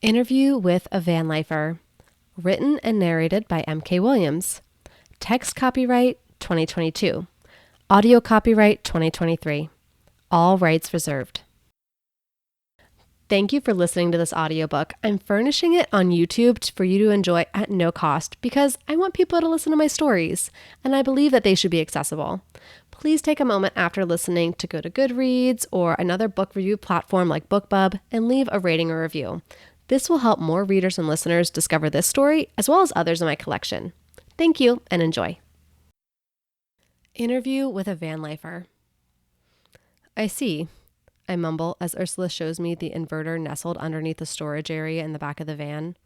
Interview with a Van Lifer. Written and narrated by M.K. Williams. Text copyright 2022. Audio copyright 2023. All rights reserved. Thank you for listening to this audiobook. I'm furnishing it on YouTube for you to enjoy at no cost because I want people to listen to my stories, and I believe that they should be accessible. Please take a moment after listening to go to Goodreads or another book review platform like BookBub and leave a rating or review. This will help more readers and listeners discover this story as well as others in my collection. Thank you and enjoy. Interview with a Van Lifer. I see, I mumble as Ursula shows me the inverter nestled underneath the storage area in the back of the van.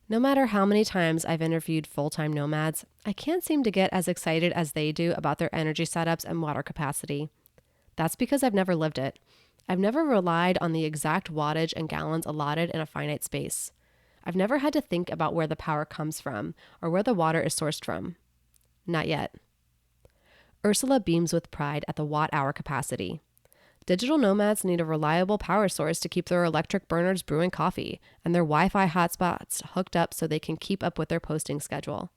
No matter how many times I've interviewed full-time nomads, I can't seem to get as excited as they do about their energy setups and water capacity. That's because I've never lived it. I've never relied on the exact wattage and gallons allotted in a finite space. I've never had to think about where the power comes from or where the water is sourced from. Not yet. Ursula beams with pride at the watt-hour capacity. Digital nomads need a reliable power source to keep their electric burners brewing coffee and their Wi-Fi hotspots hooked up so they can keep up with their posting schedule.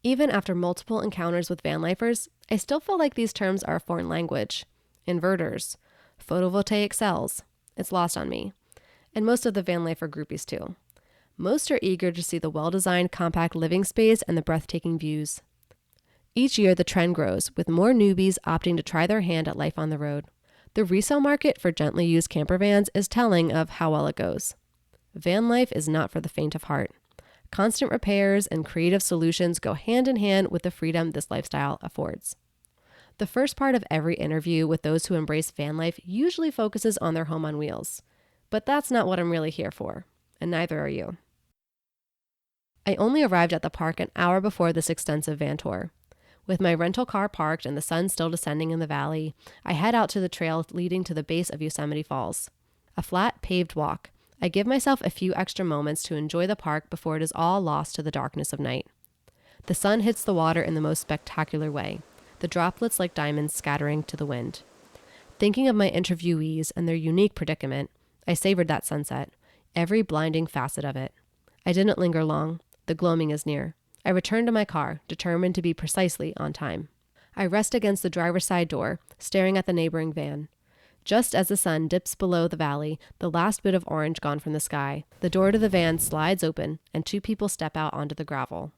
Even after multiple encounters with van lifers, I still feel like these terms are a foreign language. Inverters, photovoltaic cells, it's lost on me. And most of the van lifer groupies too. Most are eager to see the well-designed compact living space and the breathtaking views. Each year the trend grows, with more newbies opting to try their hand at life on the road. The resale market for gently used camper vans is telling of how well it goes. Van life is not for the faint of heart. Constant repairs and creative solutions go hand in hand with the freedom this lifestyle affords. The first part of every interview with those who embrace van life usually focuses on their home on wheels. But that's not what I'm really here for, and neither are you. I only arrived at the park an hour before this extensive van tour. With my rental car parked and the sun still descending in the valley, I head out to the trail leading to the base of Yosemite Falls. A flat, paved walk. I give myself a few extra moments to enjoy the park before it is all lost to the darkness of night. The sun hits the water in the most spectacular way, the droplets like diamonds scattering to the wind. Thinking of my interviewees and their unique predicament, I savored that sunset, every blinding facet of it. I didn't linger long. The gloaming is near. I return to my car, determined to be precisely on time. I rest against the driver's side door, staring at the neighboring van. Just as the sun dips below the valley, the last bit of orange gone from the sky, the door to the van slides open, and two people step out onto the gravel.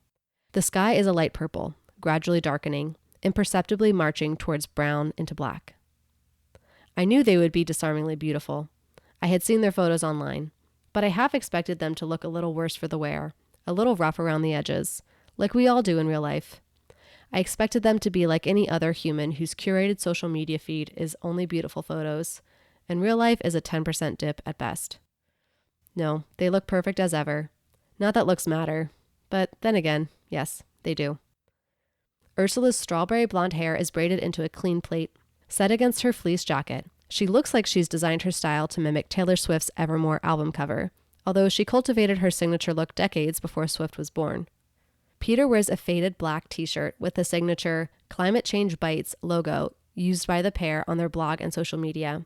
The sky is a light purple, gradually darkening, imperceptibly marching towards brown into black. I knew they would be disarmingly beautiful. I had seen their photos online, but I half expected them to look a little worse for the wear, a little rough around the edges, like we all do in real life. I expected them to be like any other human whose curated social media feed is only beautiful photos, and real life is a 10% dip at best. No, they look perfect as ever. Not that looks matter, but then again, yes, they do. Ursula's strawberry blonde hair is braided into a clean plait, set against her fleece jacket. She looks like she's designed her style to mimic Taylor Swift's Evermore album cover, although she cultivated her signature look decades before Swift was born. Peter wears a faded black t-shirt with the signature Climate Change Bites logo used by the pair on their blog and social media.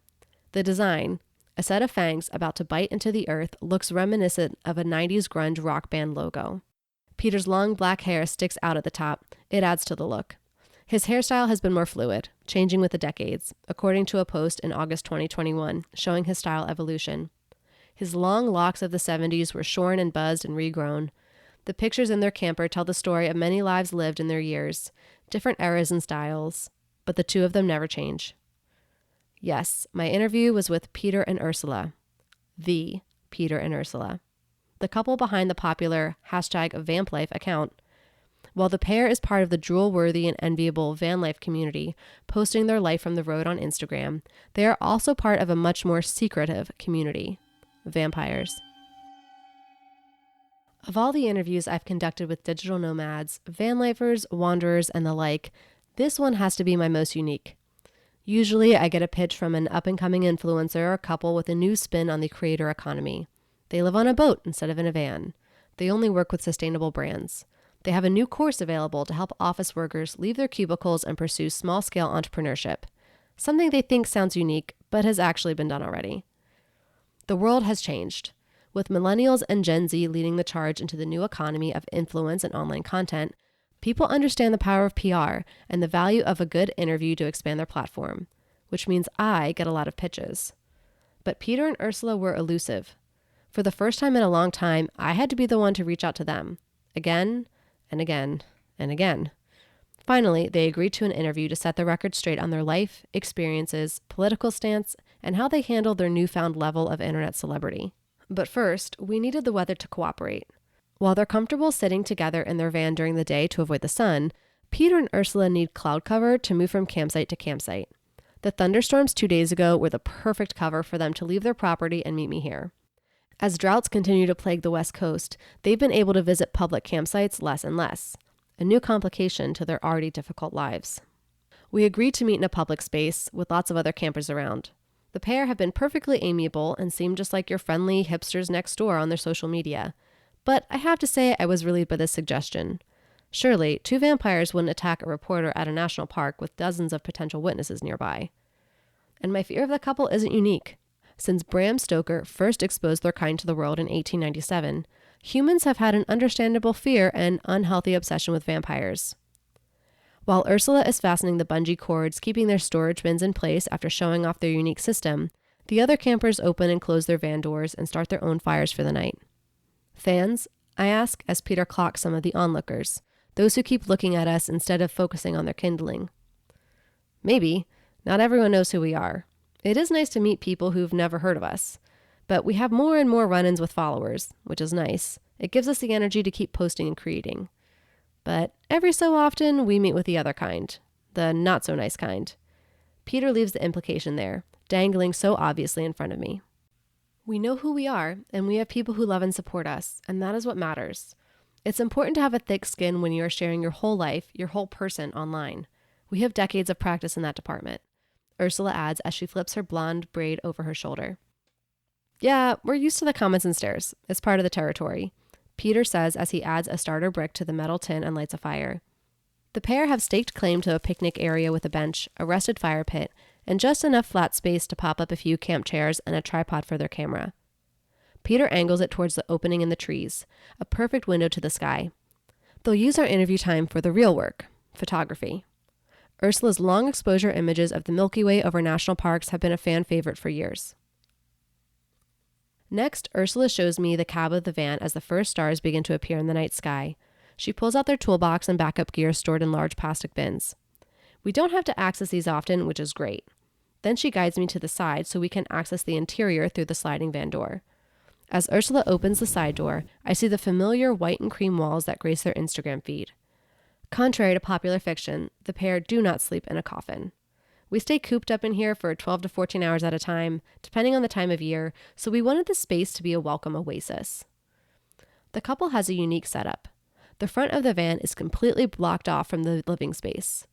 The design, a set of fangs about to bite into the earth, looks reminiscent of a 90s grunge rock band logo. Peter's long black hair sticks out at the top. It adds to the look. His hairstyle has been more fluid, changing with the decades, according to a post in August 2021 showing his style evolution. His long locks of the 70s were shorn and buzzed and regrown. The pictures in their camper tell the story of many lives lived in their years, different eras and styles, but the two of them never change. Yes, my interview was with Peter and Ursula. The Peter and Ursula. The couple behind the popular #VampLife account. While the pair is part of the drool-worthy and enviable van life community, posting their life from the road on Instagram, they are also part of a much more secretive community. Vampires. Of all the interviews I've conducted with digital nomads, van lifers, wanderers, and the like, this one has to be my most unique. Usually I get a pitch from an up-and-coming influencer or couple with a new spin on the creator economy. They live on a boat instead of in a van. They only work with sustainable brands. They have a new course available to help office workers leave their cubicles and pursue small-scale entrepreneurship, something they think sounds unique, but has actually been done already. The world has changed. With millennials and Gen Z leading the charge into the new economy of influence and online content, people understand the power of PR and the value of a good interview to expand their platform, which means I get a lot of pitches. But Peter and Ursula were elusive. For the first time in a long time, I had to be the one to reach out to them, again and again and again. Finally, they agreed to an interview to set the record straight on their life, experiences, political stance, and how they handled their newfound level of internet celebrity. But first, we needed the weather to cooperate. While they're comfortable sitting together in their van during the day to avoid the sun, Peter and Ursula need cloud cover to move from campsite to campsite. The thunderstorms 2 days ago were the perfect cover for them to leave their property and meet me here. As droughts continue to plague the West Coast, they've been able to visit public campsites less and less, a new complication to their already difficult lives. We agreed to meet in a public space with lots of other campers around. The pair have been perfectly amiable and seem just like your friendly hipsters next door on their social media. But I have to say I was relieved by this suggestion. Surely, 2 vampires wouldn't attack a reporter at a national park with dozens of potential witnesses nearby. And my fear of the couple isn't unique. Since Bram Stoker first exposed their kind to the world in 1897, humans have had an understandable fear and unhealthy obsession with vampires. While Ursula is fastening the bungee cords, keeping their storage bins in place after showing off their unique system, the other campers open and close their van doors and start their own fires for the night. Fans? I ask as Peter clocks some of the onlookers, those who keep looking at us instead of focusing on their kindling. Maybe. Not everyone knows who we are. It is nice to meet people who've never heard of us. But we have more and more run-ins with followers, which is nice. It gives us the energy to keep posting and creating. But every so often, we meet with the other kind, the not-so-nice kind. Peter leaves the implication there, dangling so obviously in front of me. We know who we are, and we have people who love and support us, and that is what matters. It's important to have a thick skin when you are sharing your whole life, your whole person online. We have decades of practice in that department, Ursula adds as she flips her blonde braid over her shoulder. Yeah, we're used to the comments and stares. It's part of the territory, Peter says as he adds a starter brick to the metal tin and lights a fire. The pair have staked claim to a picnic area with a bench, a rusted fire pit, and just enough flat space to pop up a few camp chairs and a tripod for their camera. Peter angles it towards the opening in the trees, a perfect window to the sky. They'll use our interview time for the real work, photography. Ursula's long exposure images of the Milky Way over national parks have been a fan favorite for years. Next, Ursula shows me the cab of the van as the first stars begin to appear in the night sky. She pulls out their toolbox and backup gear stored in large plastic bins. We don't have to access these often, which is great. Then she guides me to the side so we can access the interior through the sliding van door. As Ursula opens the side door, I see the familiar white and cream walls that grace their Instagram feed. Contrary to popular fiction, the pair do not sleep in a coffin. We stay cooped up in here for 12 to 14 hours at a time, depending on the time of year, so we wanted the space to be a welcome oasis. The couple has a unique setup. The front of the van is completely blocked off from the living space.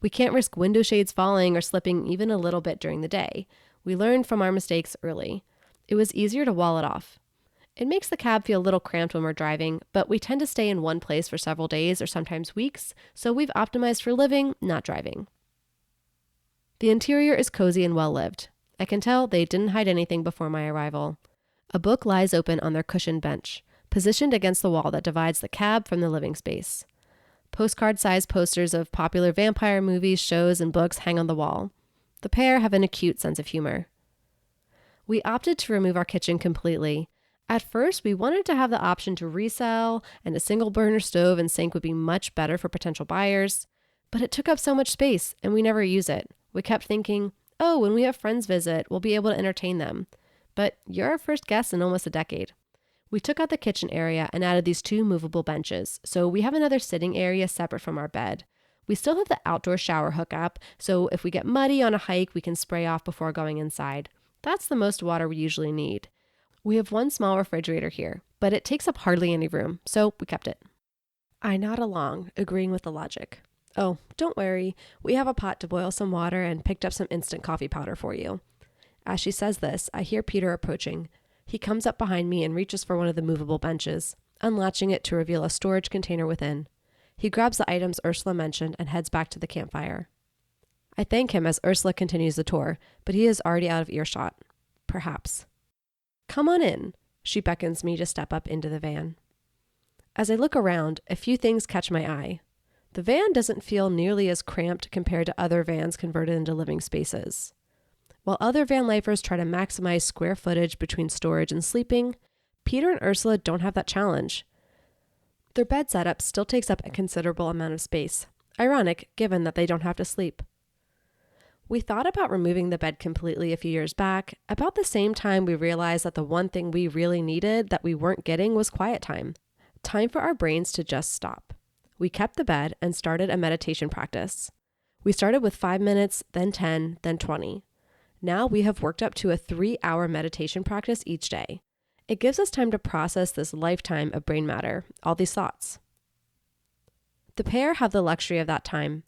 We can't risk window shades falling or slipping even a little bit during the day. We learned from our mistakes early. It was easier to wall it off. It makes the cab feel a little cramped when we're driving, but we tend to stay in one place for several days or sometimes weeks, so we've optimized for living, not driving. The interior is cozy and well-lived. I can tell they didn't hide anything before my arrival. A book lies open on their cushioned bench, positioned against the wall that divides the cab from the living space. Postcard-sized posters of popular vampire movies, shows, and books hang on the wall. The pair have an acute sense of humor. We opted to remove our kitchen completely. At first, we wanted to have the option to resell, and a single burner stove and sink would be much better for potential buyers. But it took up so much space, and we never use it. We kept thinking, oh, when we have friends visit, we'll be able to entertain them. But you're our first guest in almost a decade. We took out the kitchen area and added these 2 movable benches, so we have another sitting area separate from our bed. We still have the outdoor shower hookup, so if we get muddy on a hike, we can spray off before going inside. That's the most water we usually need. We have 1 small refrigerator here, but it takes up hardly any room, so we kept it. I nod along, agreeing with the logic. Oh, don't worry, we have a pot to boil some water and picked up some instant coffee powder for you. As she says this, I hear Peter approaching. He comes up behind me and reaches for one of the movable benches, unlatching it to reveal a storage container within. He grabs the items Ursula mentioned and heads back to the campfire. I thank him as Ursula continues the tour, but he is already out of earshot. Perhaps. Come on in. She beckons me to step up into the van. As I look around, a few things catch my eye. The van doesn't feel nearly as cramped compared to other vans converted into living spaces. While other van lifers try to maximize square footage between storage and sleeping, Peter and Ursula don't have that challenge. Their bed setup still takes up a considerable amount of space. Ironic, given that they don't have to sleep. We thought about removing the bed completely a few years back. About the same time, we realized that the one thing we really needed that we weren't getting was quiet time. Time for our brains to just stop. We kept the bed and started a meditation practice. We started with 5 minutes, then 10, then 20. Now we have worked up to a 3-hour meditation practice each day. It gives us time to process this lifetime of brain matter, all these thoughts. The pair have the luxury of that time.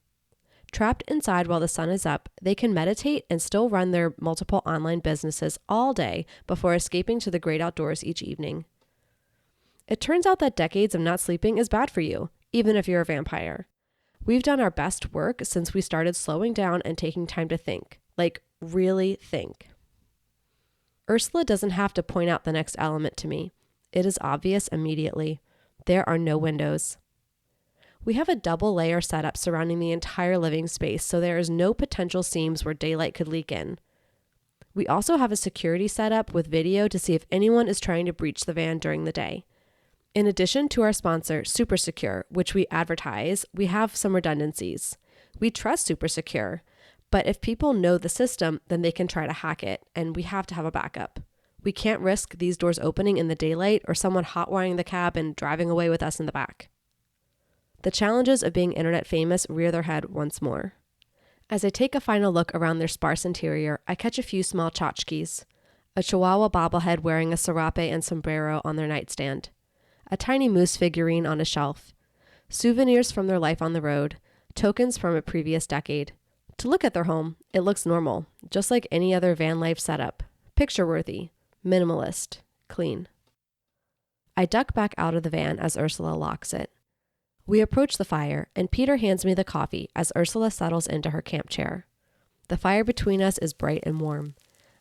Trapped inside while the sun is up, they can meditate and still run their multiple online businesses all day before escaping to the great outdoors each evening. It turns out that decades of not sleeping is bad for you, even if you're a vampire. We've done our best work since we started slowing down and taking time to think, like really think. Ursula doesn't have to point out the next element to me. It is obvious immediately. There are no windows. We have a double layer setup surrounding the entire living space, so there is no potential seams where daylight could leak in. We also have a security setup with video to see if anyone is trying to breach the van during the day. In addition to our sponsor, Super Secure, which we advertise, we have some redundancies. We trust Super Secure, but if people know the system, then they can try to hack it, and we have to have a backup. We can't risk these doors opening in the daylight or someone hotwiring the cab and driving away with us in the back. The challenges of being internet famous rear their head once more. As I take a final look around their sparse interior, I catch a few small tchotchkes. A Chihuahua bobblehead wearing a serape and sombrero on their nightstand. A tiny moose figurine on a shelf. Souvenirs from their life on the road. Tokens from a previous decade. To look at their home, it looks normal, just like any other van life setup. Picture-worthy. Minimalist. Clean. I duck back out of the van as Ursula locks it. We approach the fire, and Peter hands me the coffee as Ursula settles into her camp chair. The fire between us is bright and warm.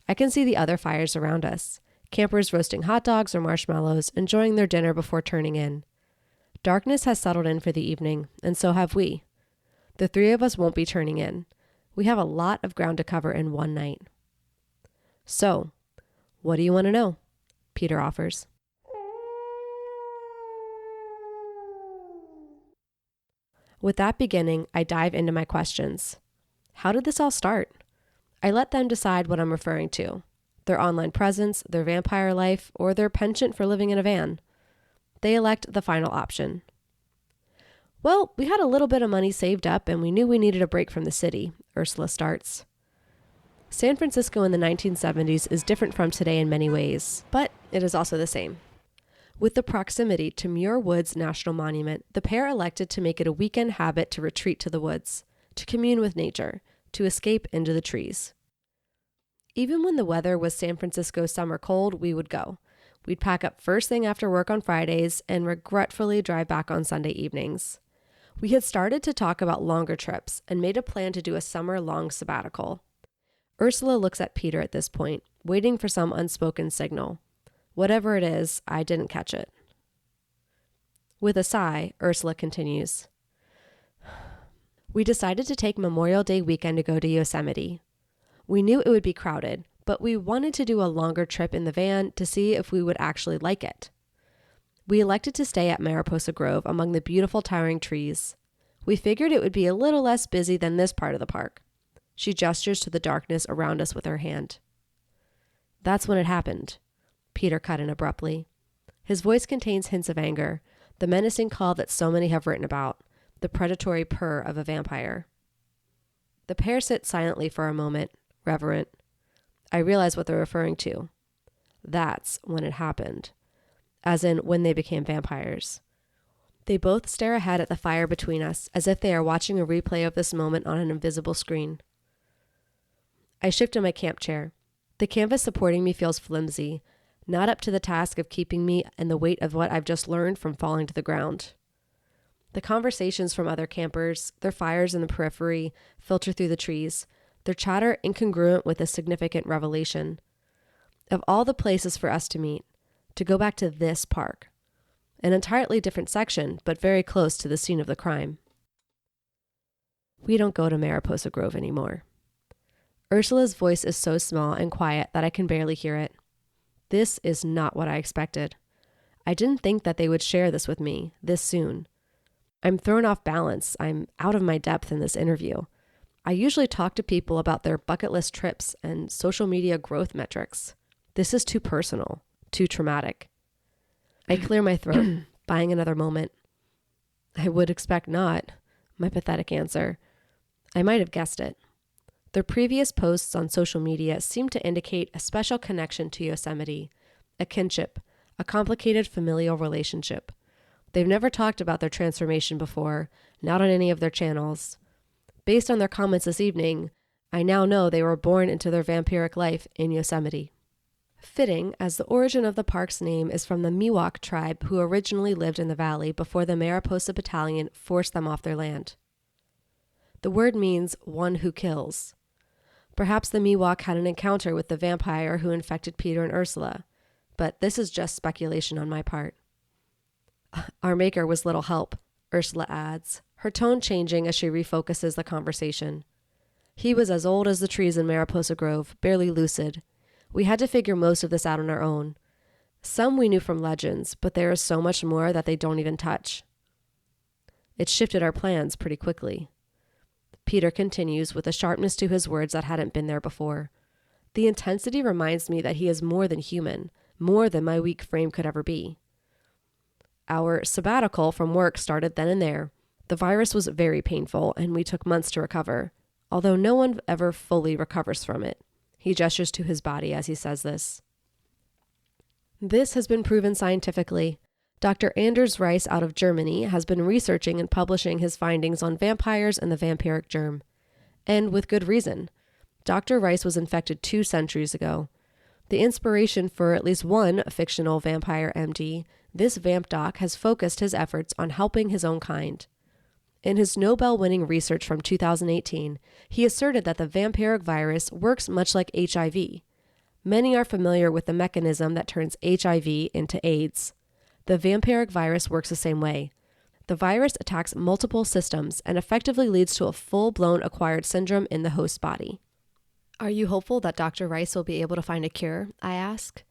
I can see the other fires around us. Campers roasting hot dogs or marshmallows, enjoying their dinner before turning in. Darkness has settled in for the evening, and so have we. The three of us won't be turning in. We have a lot of ground to cover in one night. So, what do you want to know? Peter offers. With that beginning, I dive into my questions. How did this all start? I let them decide what I'm referring to. Their online presence, their vampire life, or their penchant for living in a van. They elect the final option. Well, we had a little bit of money saved up and we knew we needed a break from the city, Ursula starts. San Francisco in the 1970s is different from today in many ways, but it is also the same. With the proximity to Muir Woods National Monument, the pair elected to make it a weekend habit to retreat to the woods, to commune with nature, to escape into the trees. Even when the weather was San Francisco summer cold, we would go. We'd pack up first thing after work on Fridays and regretfully drive back on Sunday evenings. We had started to talk about longer trips and made a plan to do a summer-long sabbatical. Ursula looks at Peter at this point, waiting for some unspoken signal. Whatever it is, I didn't catch it. With a sigh, Ursula continues. We decided to take Memorial Day weekend to go to Yosemite. We knew it would be crowded, but we wanted to do a longer trip in the van to see if we would actually like it. We elected to stay at Mariposa Grove among the beautiful towering trees. We figured it would be a little less busy than this part of the park. She gestures to the darkness around us with her hand. That's when it happened. Peter cut in abruptly. His voice contains hints of anger, the menacing call that so many have written about, the predatory purr of a vampire. The pair sit silently for a moment, reverent. I realize what they're referring to. That's when it happened. As in, when they became vampires. They both stare ahead at the fire between us, as if they are watching a replay of this moment on an invisible screen. I shift in my camp chair. The canvas supporting me feels flimsy, not up to the task of keeping me and the weight of what I've just learned from falling to the ground. The conversations from other campers, their fires in the periphery, filter through the trees, their chatter incongruent with a significant revelation. Of all the places for us to meet, to go back to this park. An entirely different section, but very close to the scene of the crime. We don't go to Mariposa Grove anymore. Ursula's voice is so small and quiet that I can barely hear it. This is not what I expected. I didn't think that they would share this with me this soon. I'm thrown off balance. I'm out of my depth in this interview. I usually talk to people about their bucket list trips and social media growth metrics. This is too personal, too traumatic. I clear my throat, buying another moment. I would expect not, my pathetic answer. I might have guessed it. Their previous posts on social media seem to indicate a special connection to Yosemite, a kinship, a complicated familial relationship. They've never talked about their transformation before, not on any of their channels. Based on their comments this evening, I now know they were born into their vampiric life in Yosemite. Fitting, as the origin of the park's name is from the Miwok tribe who originally lived in the valley before the Mariposa Battalion forced them off their land. The word means one who kills. Perhaps the Miwok had an encounter with the vampire who infected Peter and Ursula, but this is just speculation on my part. Our maker was little help, Ursula adds, her tone changing as she refocuses the conversation. He was as old as the trees in Mariposa Grove, barely lucid. We had to figure most of this out on our own. Some we knew from legends, but there is so much more that they don't even touch. It shifted our plans pretty quickly. Peter continues with a sharpness to his words that hadn't been there before. The intensity reminds me that he is more than human, more than my weak frame could ever be. Our sabbatical from work started then and there. The virus was very painful, and we took months to recover, although no one ever fully recovers from it. He gestures to his body as he says this. This has been proven scientifically. Dr. Anders Rice out of Germany has been researching and publishing his findings on vampires and the vampiric germ. And with good reason. Dr. Rice was infected 2 centuries ago. The inspiration for at least one fictional vampire MD, this vamp doc has focused his efforts on helping his own kind. In his Nobel-winning research from 2018, he asserted that the vampiric virus works much like HIV. Many are familiar with the mechanism that turns HIV into AIDS. The vampiric virus works the same way. The virus attacks multiple systems and effectively leads to a full-blown acquired syndrome in the host body. Are you hopeful that Dr. Rice will be able to find a cure? I ask.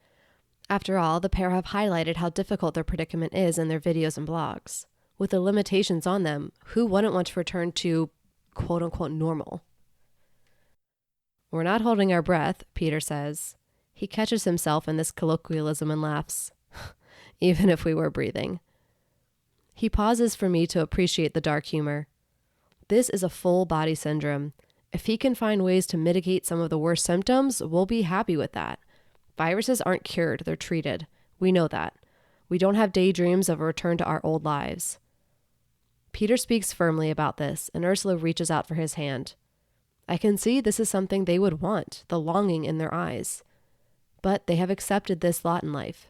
After all, the pair have highlighted how difficult their predicament is in their videos and blogs. With the limitations on them, who wouldn't want to return to quote-unquote normal? We're not holding our breath, Peter says. He catches himself in this colloquialism and laughs. Even if we were breathing. He pauses for me to appreciate the dark humor. This is a full-body syndrome. If he can find ways to mitigate some of the worst symptoms, we'll be happy with that. Viruses aren't cured, they're treated. We know that. We don't have daydreams of a return to our old lives. Peter speaks firmly about this, and Ursula reaches out for his hand. I can see this is something they would want, the longing in their eyes. But they have accepted this lot in life.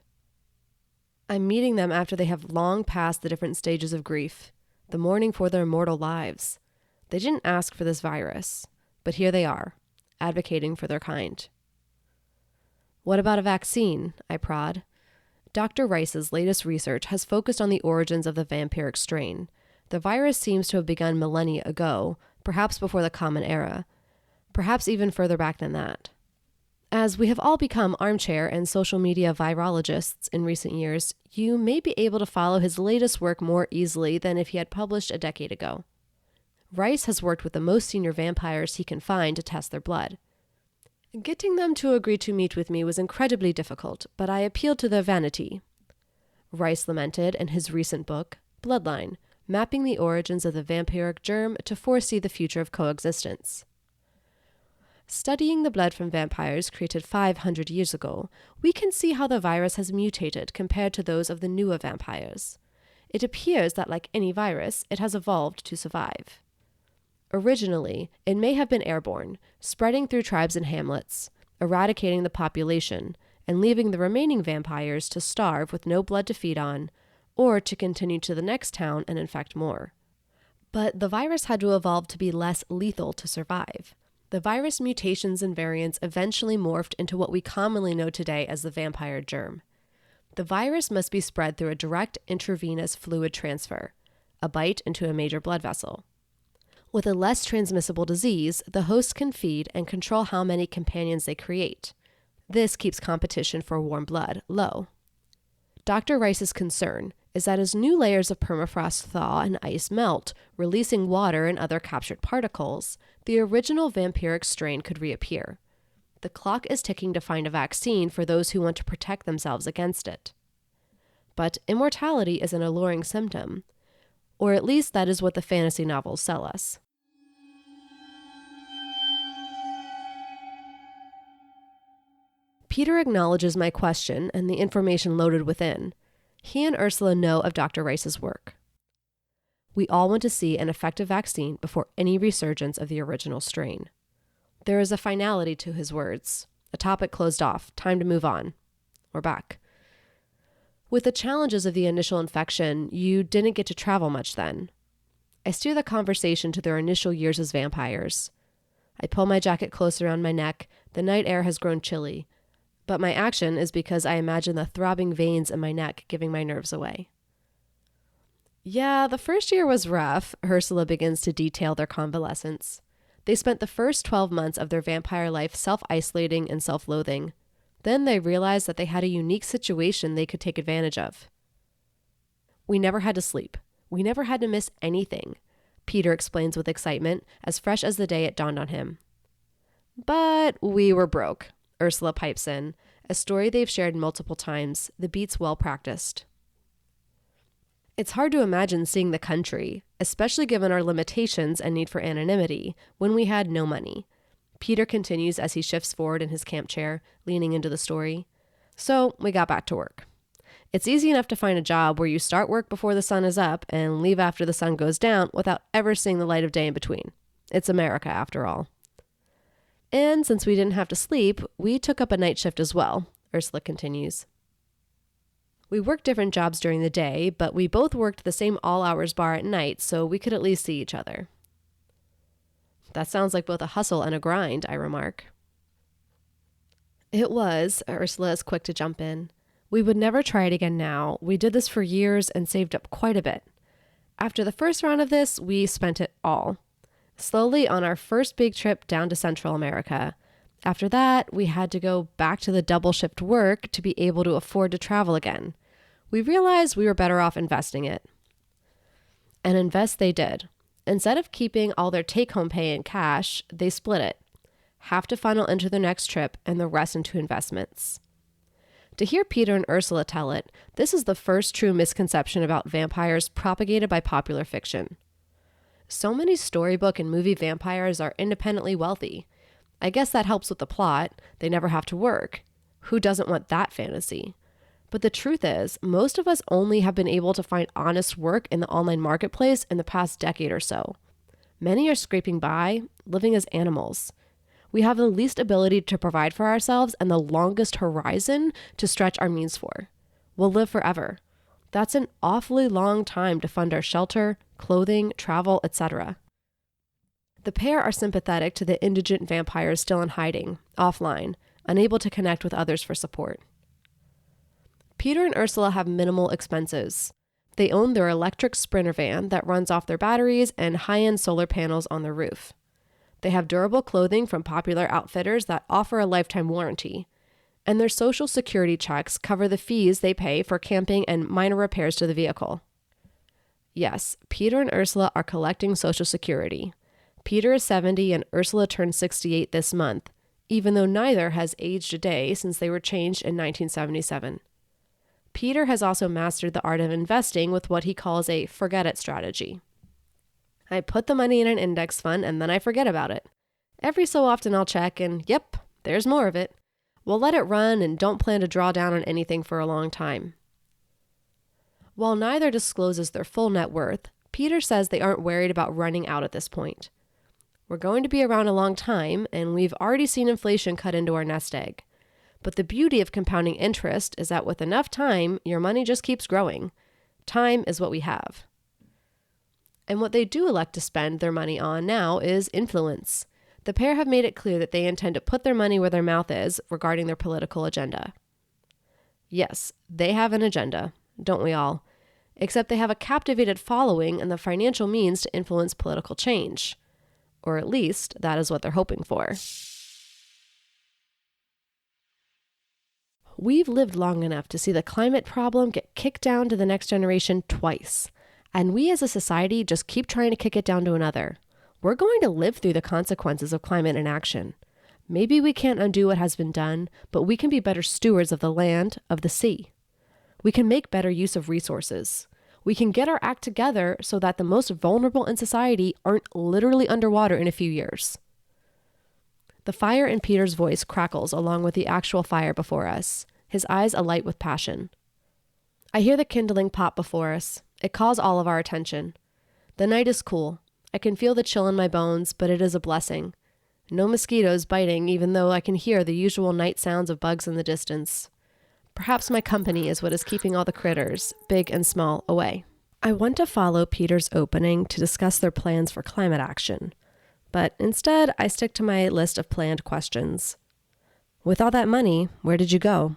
I'm meeting them after they have long passed the different stages of grief, the mourning for their mortal lives. They didn't ask for this virus, but here they are, advocating for their kind. What about a vaccine? I prod. Dr. Rice's latest research has focused on the origins of the vampiric strain. The virus seems to have begun millennia ago, perhaps before the Common Era, perhaps even further back than that. As we have all become armchair and social media virologists in recent years, you may be able to follow his latest work more easily than if he had published a decade ago. Rice has worked with the most senior vampires he can find to test their blood. Getting them to agree to meet with me was incredibly difficult, but I appealed to their vanity. Rice lamented in his recent book, Bloodline, mapping the origins of the vampiric germ to foresee the future of coexistence. Studying the blood from vampires created 500 years ago, we can see how the virus has mutated compared to those of the newer vampires. It appears that, like any virus, it has evolved to survive. Originally, it may have been airborne, spreading through tribes and hamlets, eradicating the population, and leaving the remaining vampires to starve with no blood to feed on, or to continue to the next town and infect more. But the virus had to evolve to be less lethal to survive. The virus mutations and variants eventually morphed into what we commonly know today as the vampire germ. The virus must be spread through a direct intravenous fluid transfer, a bite into a major blood vessel. With a less transmissible disease, the host can feed and control how many companions they create. This keeps competition for warm blood low. Dr. Rice's concern is that as new layers of permafrost thaw and ice melt, releasing water and other captured particles, the original vampiric strain could reappear. The clock is ticking to find a vaccine for those who want to protect themselves against it. But immortality is an alluring symptom, or at least that is what the fantasy novels sell us. Peter acknowledges my question and the information loaded within. He and Ursula know of Dr. Rice's work. We all want to see an effective vaccine before any resurgence of the original strain. There is a finality to his words. A topic closed off. Time to move on. We're back. With the challenges of the initial infection, you didn't get to travel much then. I steer the conversation to their initial years as vampires. I pull my jacket closer around my neck. The night air has grown chilly. But my action is because I imagine the throbbing veins in my neck giving my nerves away. Yeah, the first year was rough. Ursula begins to detail their convalescence. They spent the first 12 months of their vampire life self-isolating and self-loathing. Then they realized that they had a unique situation they could take advantage of. We never had to sleep. We never had to miss anything, Peter explains with excitement, as fresh as the day it dawned on him. But we were broke, Ursula pipes in, a story they've shared multiple times, the beats well practiced. It's hard to imagine seeing the country, especially given our limitations and need for anonymity, when we had no money. Peter continues as he shifts forward in his camp chair, leaning into the story. So we got back to work. It's easy enough to find a job where you start work before the sun is up and leave after the sun goes down without ever seeing the light of day in between. It's America, after all. And since we didn't have to sleep, we took up a night shift as well, Ursula continues. We worked different jobs during the day, but we both worked the same all-hours bar at night, so we could at least see each other. That sounds like both a hustle and a grind, I remark. It was, Ursula is quick to jump in. We would never try it again now. We did this for years and saved up quite a bit. After the first round of this, we spent it all. Slowly on our first big trip down to Central America. After that, we had to go back to the double shift work to be able to afford to travel again. We realized we were better off investing it. And invest they did. Instead of keeping all their take-home pay in cash, they split it. Half to funnel into their next trip and the rest into investments. To hear Peter and Ursula tell it, this is the first true misconception about vampires propagated by popular fiction. So many storybook and movie vampires are independently wealthy. I guess that helps with the plot. They never have to work. Who doesn't want that fantasy? But the truth is, most of us only have been able to find honest work in the online marketplace in the past decade or so. Many are scraping by, living as animals. We have the least ability to provide for ourselves and the longest horizon to stretch our means for. We'll live forever. That's an awfully long time to fund our shelter, clothing, travel, etc. The pair are sympathetic to the indigent vampires still in hiding, offline, unable to connect with others for support. Peter and Ursula have minimal expenses. They own their electric Sprinter van that runs off their batteries and high-end solar panels on their roof. They have durable clothing from popular outfitters that offer a lifetime warranty. And their Social Security checks cover the fees they pay for camping and minor repairs to the vehicle. Yes, Peter and Ursula are collecting Social Security. Peter is 70 and Ursula turned 68 this month, even though neither has aged a day since they were changed in 1977. Peter has also mastered the art of investing with what he calls a forget-it strategy. I put the money in an index fund and then I forget about it. Every so often I'll check and yep, there's more of it. We'll let it run and don't plan to draw down on anything for a long time. While neither discloses their full net worth, Peter says they aren't worried about running out at this point. We're going to be around a long time, and we've already seen inflation cut into our nest egg. But the beauty of compounding interest is that with enough time, your money just keeps growing. Time is what we have. And what they do elect to spend their money on now is influence. The pair have made it clear that they intend to put their money where their mouth is regarding their political agenda. Yes, they have an agenda, don't we all? Except they have a captivated following and the financial means to influence political change. Or at least, that is what they're hoping for. We've lived long enough to see the climate problem get kicked down to the next generation twice. And we as a society just keep trying to kick it down to another. We're going to live through the consequences of climate inaction. Maybe we can't undo what has been done, but we can be better stewards of the land, of the sea. We can make better use of resources. We can get our act together so that the most vulnerable in society aren't literally underwater in a few years. The fire in Peter's voice crackles along with the actual fire before us, his eyes alight with passion. I hear the kindling pop before us. It calls all of our attention. The night is cool. I can feel the chill in my bones, but it is a blessing. No mosquitoes biting, even though I can hear the usual night sounds of bugs in the distance. Perhaps my company is what is keeping all the critters, big and small, away. I want to follow Peter's opening to discuss their plans for climate action, but instead I stick to my list of planned questions. With all that money, where did you go?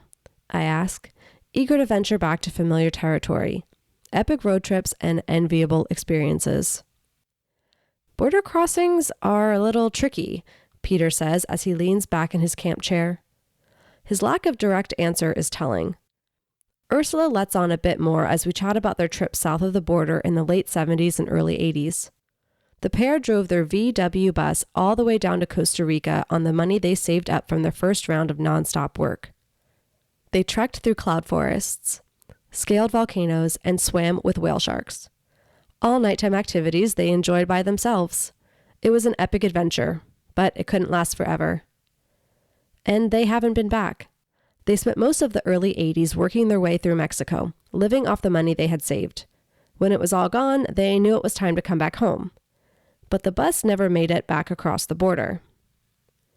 I ask, eager to venture back to familiar territory, epic road trips and enviable experiences. Border crossings are a little tricky, Peter says as he leans back in his camp chair. His lack of direct answer is telling. Ursula lets on a bit more as we chat about their trip south of the border in the late 70s and early 80s. The pair drove their VW bus all the way down to Costa Rica on the money they saved up from their first round of nonstop work. They trekked through cloud forests, scaled volcanoes, and swam with whale sharks. All nighttime activities they enjoyed by themselves. It was an epic adventure, but it couldn't last forever. And they haven't been back. They spent most of the early 80s working their way through Mexico, living off the money they had saved. When it was all gone, they knew it was time to come back home. But the bus never made it back across the border.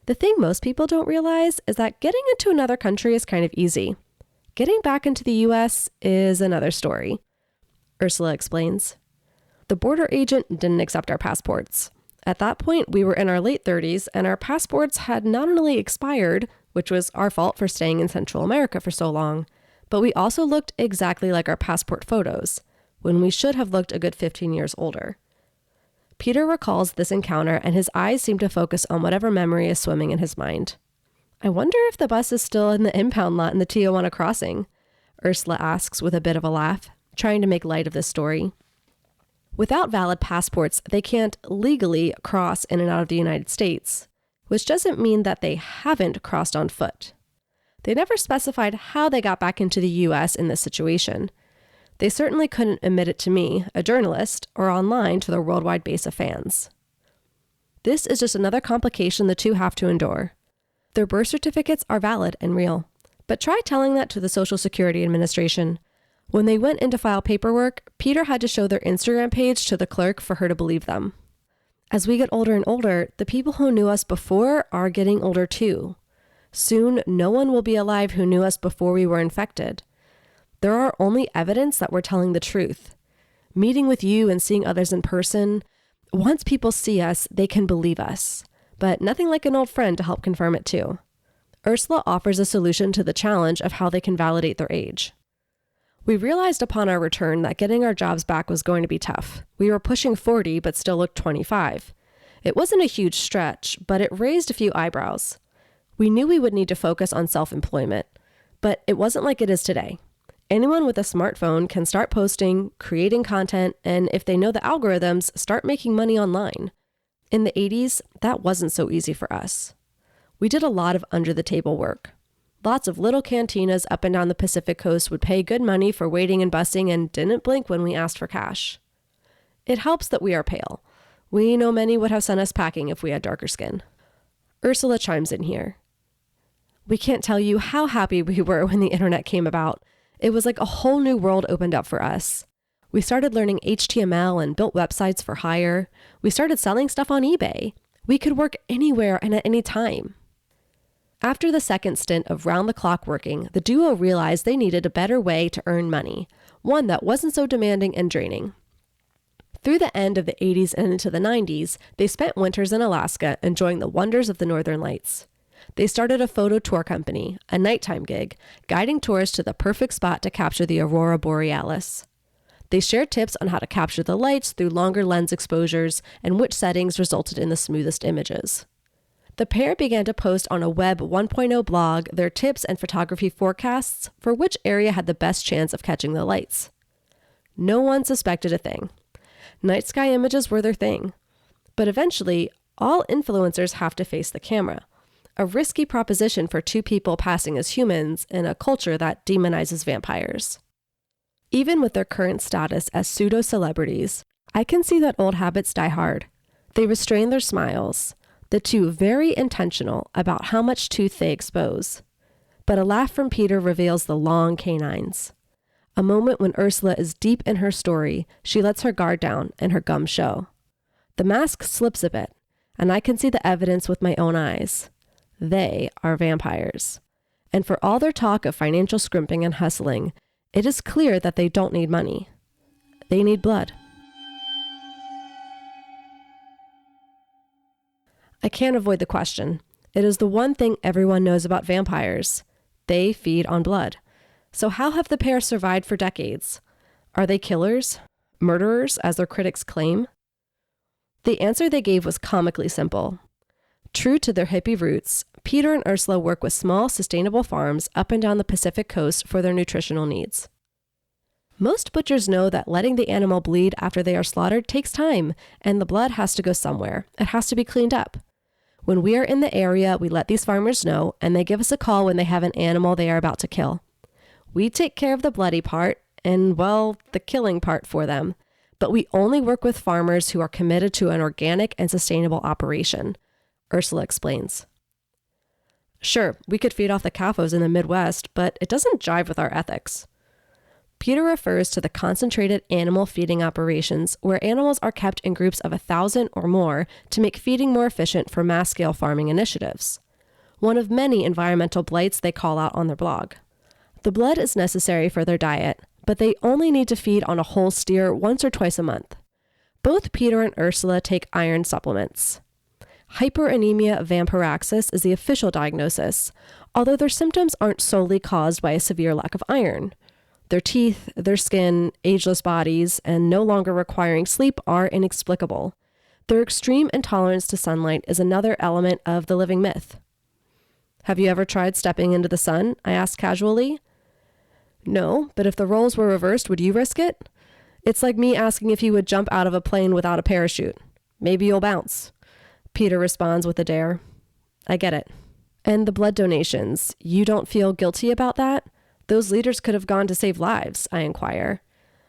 The thing most people don't realize is that getting into another country is kind of easy. Getting back into the U.S. is another story, Ursula explains. The border agent didn't accept our passports. At that point, we were in our late 30s, and our passports had not only expired, which was our fault for staying in Central America for so long, but we also looked exactly like our passport photos, when we should have looked a good 15 years older. Peter recalls this encounter, and his eyes seem to focus on whatever memory is swimming in his mind. I wonder if the bus is still in the impound lot in the Tijuana crossing, Ursula asks with a bit of a laugh, trying to make light of this story. Without valid passports, they can't legally cross in and out of the United States, which doesn't mean that they haven't crossed on foot. They never specified how they got back into the U.S. in this situation. They certainly couldn't admit it to me, a journalist, or online to their worldwide base of fans. This is just another complication the two have to endure. Their birth certificates are valid and real, but try telling that to the Social Security Administration. When they went in to file paperwork, Peter had to show their Instagram page to the clerk for her to believe them. As we get older and older, the people who knew us before are getting older too. Soon, no one will be alive who knew us before we were infected. There are only evidence that we're telling the truth. Meeting with you and seeing others in person, once people see us, they can believe us. But nothing like an old friend to help confirm it too. Ursula offers a solution to the challenge of how they can validate their age. We realized upon our return that getting our jobs back was going to be tough. We were pushing 40, but still looked 25. It wasn't a huge stretch, but it raised a few eyebrows. We knew we would need to focus on self-employment, but it wasn't like it is today. Anyone with a smartphone can start posting, creating content, and if they know the algorithms, start making money online. In the 80s, that wasn't so easy for us. We did a lot of under-the-table work. Lots of little cantinas up and down the Pacific coast would pay good money for waiting and busing and didn't blink when we asked for cash. It helps that we are pale. We know many would have sent us packing if we had darker skin. Ursula chimes in here. We can't tell you how happy we were when the internet came about. It was like a whole new world opened up for us. We started learning HTML and built websites for hire. We started selling stuff on eBay. We could work anywhere and at any time. After the second stint of round-the-clock working, the duo realized they needed a better way to earn money, one that wasn't so demanding and draining. Through the end of the 80s and into the 90s, they spent winters in Alaska enjoying the wonders of the Northern Lights. They started a photo tour company, a nighttime gig, guiding tourists to the perfect spot to capture the aurora borealis. They shared tips on how to capture the lights through longer lens exposures and which settings resulted in the smoothest images. The pair began to post on a Web 1.0 blog their tips and photography forecasts for which area had the best chance of catching the lights. No one suspected a thing. Night sky images were their thing. But eventually, all influencers have to face the camera, a risky proposition for two people passing as humans in a culture that demonizes vampires. Even with their current status as pseudo-celebrities, I can see that old habits die hard. They restrain their smiles, the two very intentional about how much tooth they expose. But a laugh from Peter reveals the long canines. A moment when Ursula is deep in her story, she lets her guard down and her gums show. The mask slips a bit, and I can see the evidence with my own eyes. They are vampires. And for all their talk of financial scrimping and hustling, it is clear that they don't need money. They need blood. I can't avoid the question. It is the one thing everyone knows about vampires. They feed on blood. So how have the pair survived for decades? Are they killers? Murderers, as their critics claim? The answer they gave was comically simple. True to their hippie roots, Peter and Ursula work with small, sustainable farms up and down the Pacific coast for their nutritional needs. Most butchers know that letting the animal bleed after they are slaughtered takes time, and the blood has to go somewhere. It has to be cleaned up. When we are in the area, we let these farmers know, and they give us a call when they have an animal they are about to kill. We take care of the bloody part, and, well, the killing part for them. But we only work with farmers who are committed to an organic and sustainable operation, Ursula explains. Sure, we could feed off the CAFOs in the Midwest, but it doesn't jive with our ethics. Peter refers to the concentrated animal feeding operations where animals are kept in groups of 1,000 or more to make feeding more efficient for mass-scale farming initiatives. One of many environmental blights they call out on their blog. The blood is necessary for their diet, but they only need to feed on a whole steer once or twice a month. Both Peter and Ursula take iron supplements. Hyperanemia vampiraxis is the official diagnosis, although their symptoms aren't solely caused by a severe lack of iron. Their teeth, their skin, ageless bodies, and no longer requiring sleep are inexplicable. Their extreme intolerance to sunlight is another element of the living myth. Have you ever tried stepping into the sun? I asked casually. No, but if the roles were reversed, would you risk it? It's like me asking if you would jump out of a plane without a parachute. Maybe you'll bounce. Peter responds with a dare. I get it. And the blood donations, you don't feel guilty about that? Those leaders could have gone to save lives, I inquire.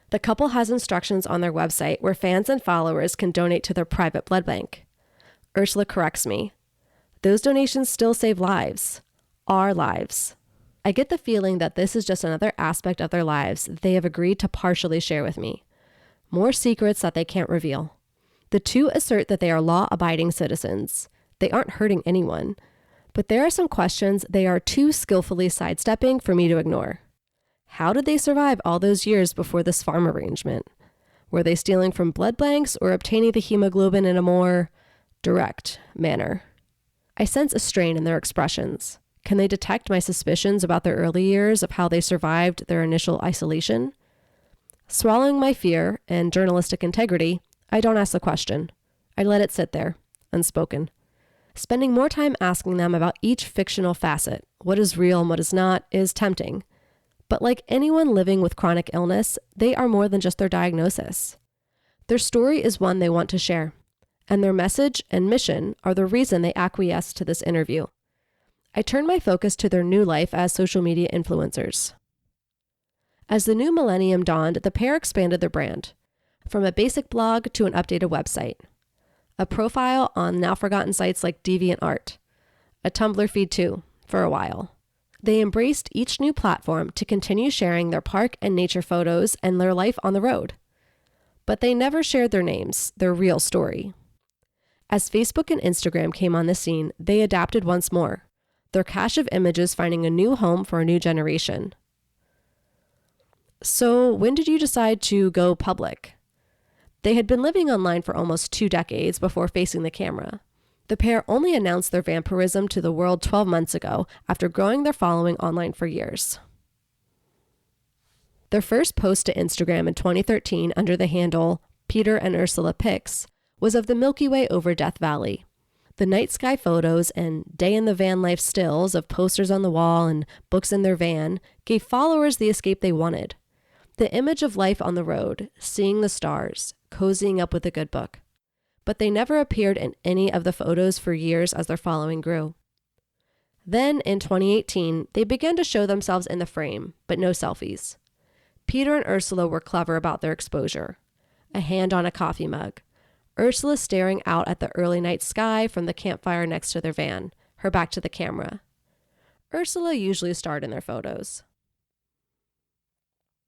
The couple has instructions on their website where fans and followers can donate to their private blood bank. Ursula corrects me. Those donations still save lives. Our lives. I get the feeling that this is just another aspect of their lives they have agreed to partially share with me. More secrets that they can't reveal. The two assert that they are law-abiding citizens. They aren't hurting anyone. But there are some questions they are too skillfully sidestepping for me to ignore. How did they survive all those years before this farm arrangement? Were they stealing from blood banks or obtaining the hemoglobin in a more direct manner? I sense a strain in their expressions. Can they detect my suspicions about their early years of how they survived their initial isolation? Swallowing my fear and journalistic integrity, I don't ask the question. I let it sit there, unspoken. Spending more time asking them about each fictional facet, what is real and what is not, is tempting. But like anyone living with chronic illness, they are more than just their diagnosis. Their story is one they want to share, and their message and mission are the reason they acquiesced to this interview. I turn my focus to their new life as social media influencers. As the new millennium dawned, the pair expanded their brand, from a basic blog to an updated website, a profile on now-forgotten sites like DeviantArt, a Tumblr feed too, for a while. They embraced each new platform to continue sharing their park and nature photos and their life on the road. But they never shared their names, their real story. As Facebook and Instagram came on the scene, they adapted once more, their cache of images finding a new home for a new generation. So when did you decide to go public? They had been living online for almost 2 decades before facing the camera. The pair only announced their vampirism to the world 12 months ago after growing their following online for years. Their first post to Instagram in 2013 under the handle Peter and Ursula Pics was of the Milky Way over Death Valley. The night sky photos and day in the van life stills of posters on the wall and books in their van gave followers the escape they wanted. The image of life on the road, seeing the stars, cozying up with a good book. But they never appeared in any of the photos for years as their following grew. Then, in 2018, they began to show themselves in the frame, but no selfies. Peter and Ursula were clever about their exposure. A hand on a coffee mug. Ursula staring out at the early night sky from the campfire next to their van, her back to the camera. Ursula usually starred in their photos.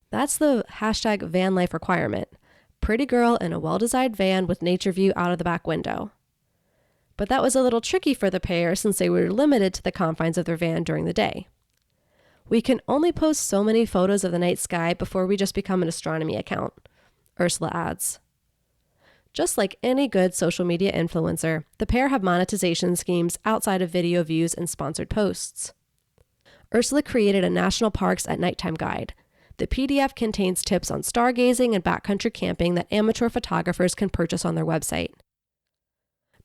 That's the hashtag van life requirement. Pretty girl in a well-designed van with nature view out of the back window. But that was a little tricky for the pair since they were limited to the confines of their van during the day. We can only post so many photos of the night sky before we just become an astronomy account, Ursula adds. Just like any good social media influencer, the pair have monetization schemes outside of video views and sponsored posts. Ursula created a national parks at nighttime guide. The PDF contains tips on stargazing and backcountry camping that amateur photographers can purchase on their website.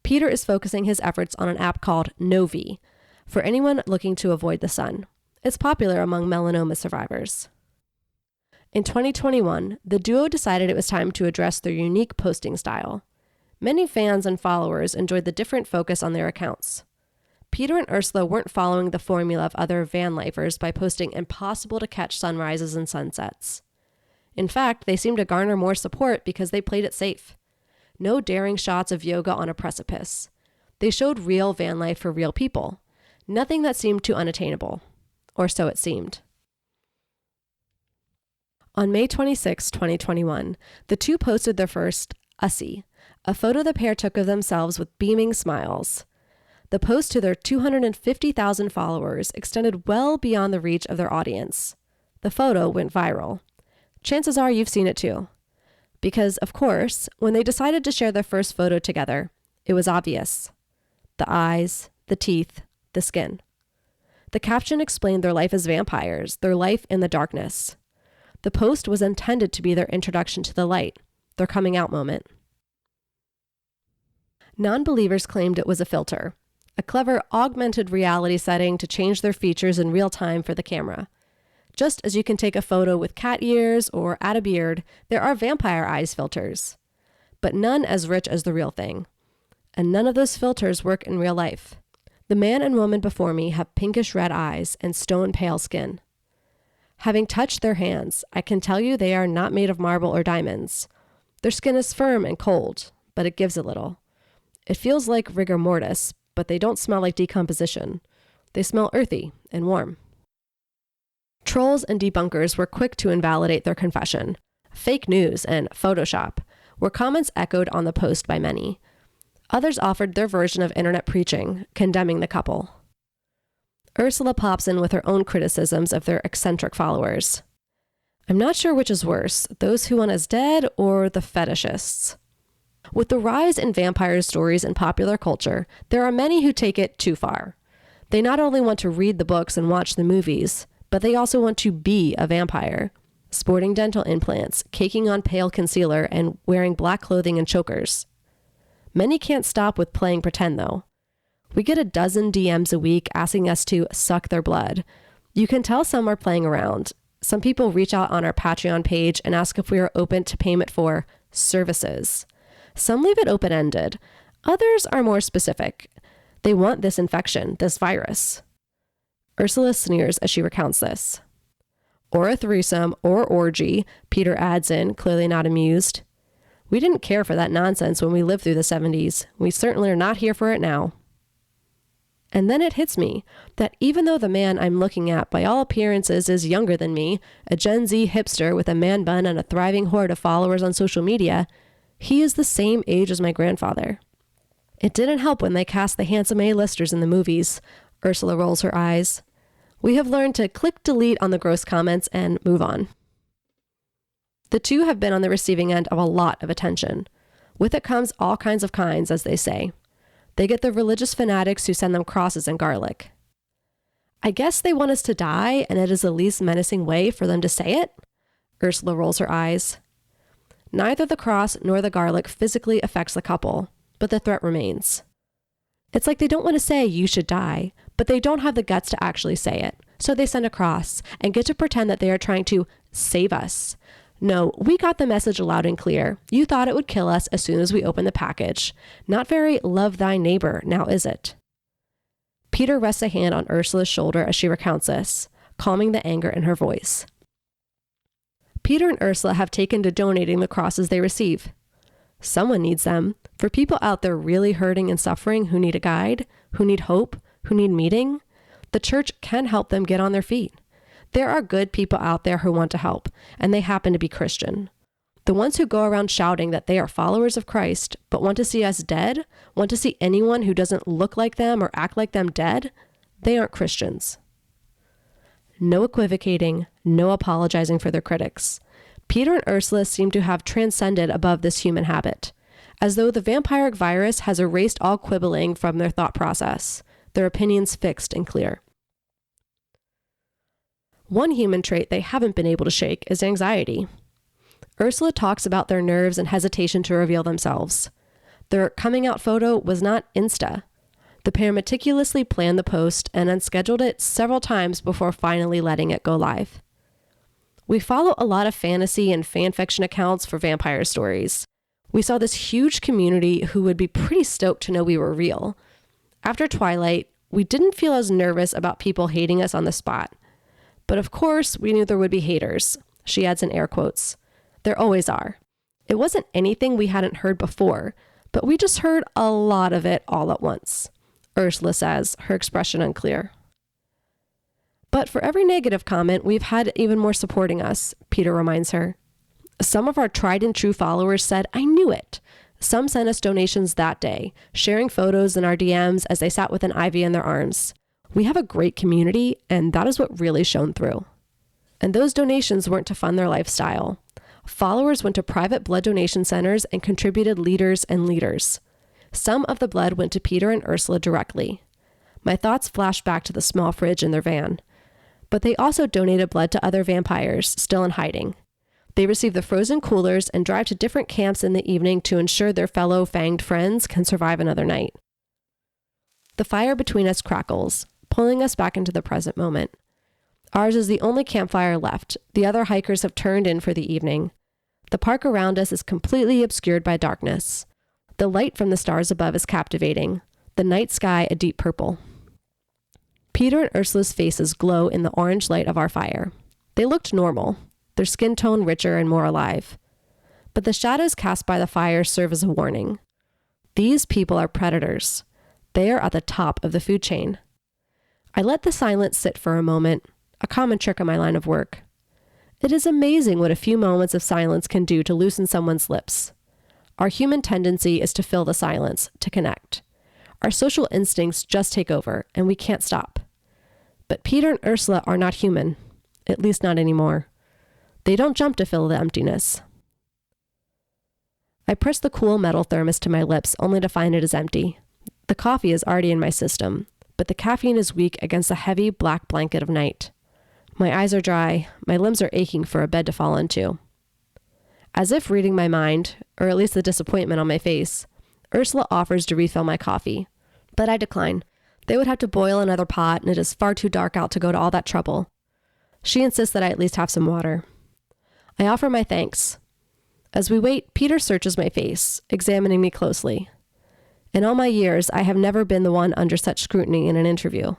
Peter is focusing his efforts on an app called Novi for anyone looking to avoid the sun. It's popular among melanoma survivors. In 2021, the duo decided it was time to address their unique posting style. Many fans and followers enjoyed the different focus on their accounts. Peter and Ursula weren't following the formula of other van lifers by posting impossible to catch sunrises and sunsets. In fact, they seemed to garner more support because they played it safe. No daring shots of yoga on a precipice. They showed real van life for real people. Nothing that seemed too unattainable. Or so it seemed. On May 26, 2021, the two posted their first Ussie, a photo the pair took of themselves with beaming smiles. The post to their 250,000 followers extended well beyond the reach of their audience. The photo went viral. Chances are you've seen it too. Because, of course, when they decided to share their first photo together, it was obvious. The eyes, the teeth, the skin. The caption explained their life as vampires, their life in the darkness. The post was intended to be their introduction to the light, their coming out moment. Non-believers claimed it was a filter, a clever augmented reality setting to change their features in real time for the camera. Just as you can take a photo with cat ears or add a beard, there are vampire eyes filters, but none as rich as the real thing. And none of those filters work in real life. The man and woman before me have pinkish red eyes and stone pale skin. Having touched their hands, I can tell you they are not made of marble or diamonds. Their skin is firm and cold, but it gives a little. It feels like rigor mortis, but they don't smell like decomposition. They smell earthy and warm. Trolls and debunkers were quick to invalidate their confession. Fake news and Photoshop were comments echoed on the post by many. Others offered their version of internet preaching, condemning the couple. Ursula pops in with her own criticisms of their eccentric followers. I'm not sure which is worse, those who want us dead or the fetishists. With the rise in vampire stories in popular culture, there are many who take it too far. They not only want to read the books and watch the movies, but they also want to be a vampire, sporting dental implants, caking on pale concealer, and wearing black clothing and chokers. Many can't stop with playing pretend, though. We get a dozen DMs a week asking us to suck their blood. You can tell some are playing around. Some people reach out on our Patreon page and ask if we are open to payment for services. Some leave it open-ended. Others are more specific. They want this infection, this virus. Ursula sneers as she recounts this. Or a threesome or orgy, Peter adds in, clearly not amused. We didn't care for that nonsense when we lived through the 70s. We certainly are not here for it now. And then it hits me that even though the man I'm looking at by all appearances is younger than me, a Gen Z hipster with a man bun and a thriving horde of followers on social media, he is the same age as my grandfather. It didn't help when they cast the handsome A-listers in the movies. Ursula rolls her eyes. We have learned to click delete on the gross comments and move on. The two have been on the receiving end of a lot of attention. With it comes all kinds of kinds, as they say. They get the religious fanatics who send them crosses and garlic. I guess they want us to die, and it is the least menacing way for them to say it? Ursula rolls her eyes. Neither the cross nor the garlic physically affects the couple, but the threat remains. It's like they don't want to say you should die, but they don't have the guts to actually say it. So they send a cross and get to pretend that they are trying to save us. No, we got the message loud and clear. You thought it would kill us as soon as we opened the package. Not very love thy neighbor, now is it? Peter rests a hand on Ursula's shoulder as she recounts this, calming the anger in her voice. Peter and Ursula have taken to donating the crosses they receive. Someone needs them. For people out there really hurting and suffering who need a guide, who need hope, who need meaning, the church can help them get on their feet. There are good people out there who want to help, and they happen to be Christian. The ones who go around shouting that they are followers of Christ, but want to see us dead, want to see anyone who doesn't look like them or act like them dead, they aren't Christians. No equivocating, no apologizing for their critics. Peter and Ursula seem to have transcended above this human habit, as though the vampiric virus has erased all quibbling from their thought process, their opinions fixed and clear. One human trait they haven't been able to shake is anxiety. Ursula talks about their nerves and hesitation to reveal themselves. Their coming out photo was not Insta. The pair meticulously planned the post and unscheduled it several times before finally letting it go live. We follow a lot of fantasy and fan fiction accounts for vampire stories. We saw this huge community who would be pretty stoked to know we were real. After Twilight, we didn't feel as nervous about people hating us on the spot. But of course, we knew there would be haters. She adds in air quotes. There always are. It wasn't anything we hadn't heard before, but we just heard a lot of it all at once. Ursula says, her expression unclear. But for every negative comment, we've had even more supporting us, Peter reminds her. Some of our tried and true followers said, I knew it. Some sent us donations that day, sharing photos in our DMs as they sat with an ivy in their arms. We have a great community, and that is what really shone through. And those donations weren't to fund their lifestyle. Followers went to private blood donation centers and contributed liters and liters. Some of the blood went to Peter and Ursula directly. My thoughts flashed back to the small fridge in their van. But they also donated blood to other vampires still in hiding. They receive the frozen coolers and drive to different camps in the evening to ensure their fellow fanged friends can survive another night. The fire between us crackles, pulling us back into the present moment. Ours is the only campfire left. The other hikers have turned in for the evening. The park around us is completely obscured by darkness. The light from the stars above is captivating, the night sky a deep purple. Peter and Ursula's faces glow in the orange light of our fire. They looked normal, their skin tone richer and more alive. But the shadows cast by the fire serve as a warning. These people are predators. They are at the top of the food chain. I let the silence sit for a moment, a common trick in my line of work. It is amazing what a few moments of silence can do to loosen someone's lips. Our human tendency is to fill the silence, to connect. Our social instincts just take over, and we can't stop. But Peter and Ursula are not human, at least not anymore. They don't jump to fill the emptiness. I press the cool metal thermos to my lips only to find it is empty. The coffee is already in my system, but the caffeine is weak against the heavy black blanket of night. My eyes are dry, my limbs are aching for a bed to fall into. As if reading my mind, or at least the disappointment on my face, Ursula offers to refill my coffee, but I decline. They would have to boil another pot, and it is far too dark out to go to all that trouble. She insists that I at least have some water. I offer my thanks. As we wait, Peter searches my face, examining me closely. In all my years, I have never been the one under such scrutiny in an interview.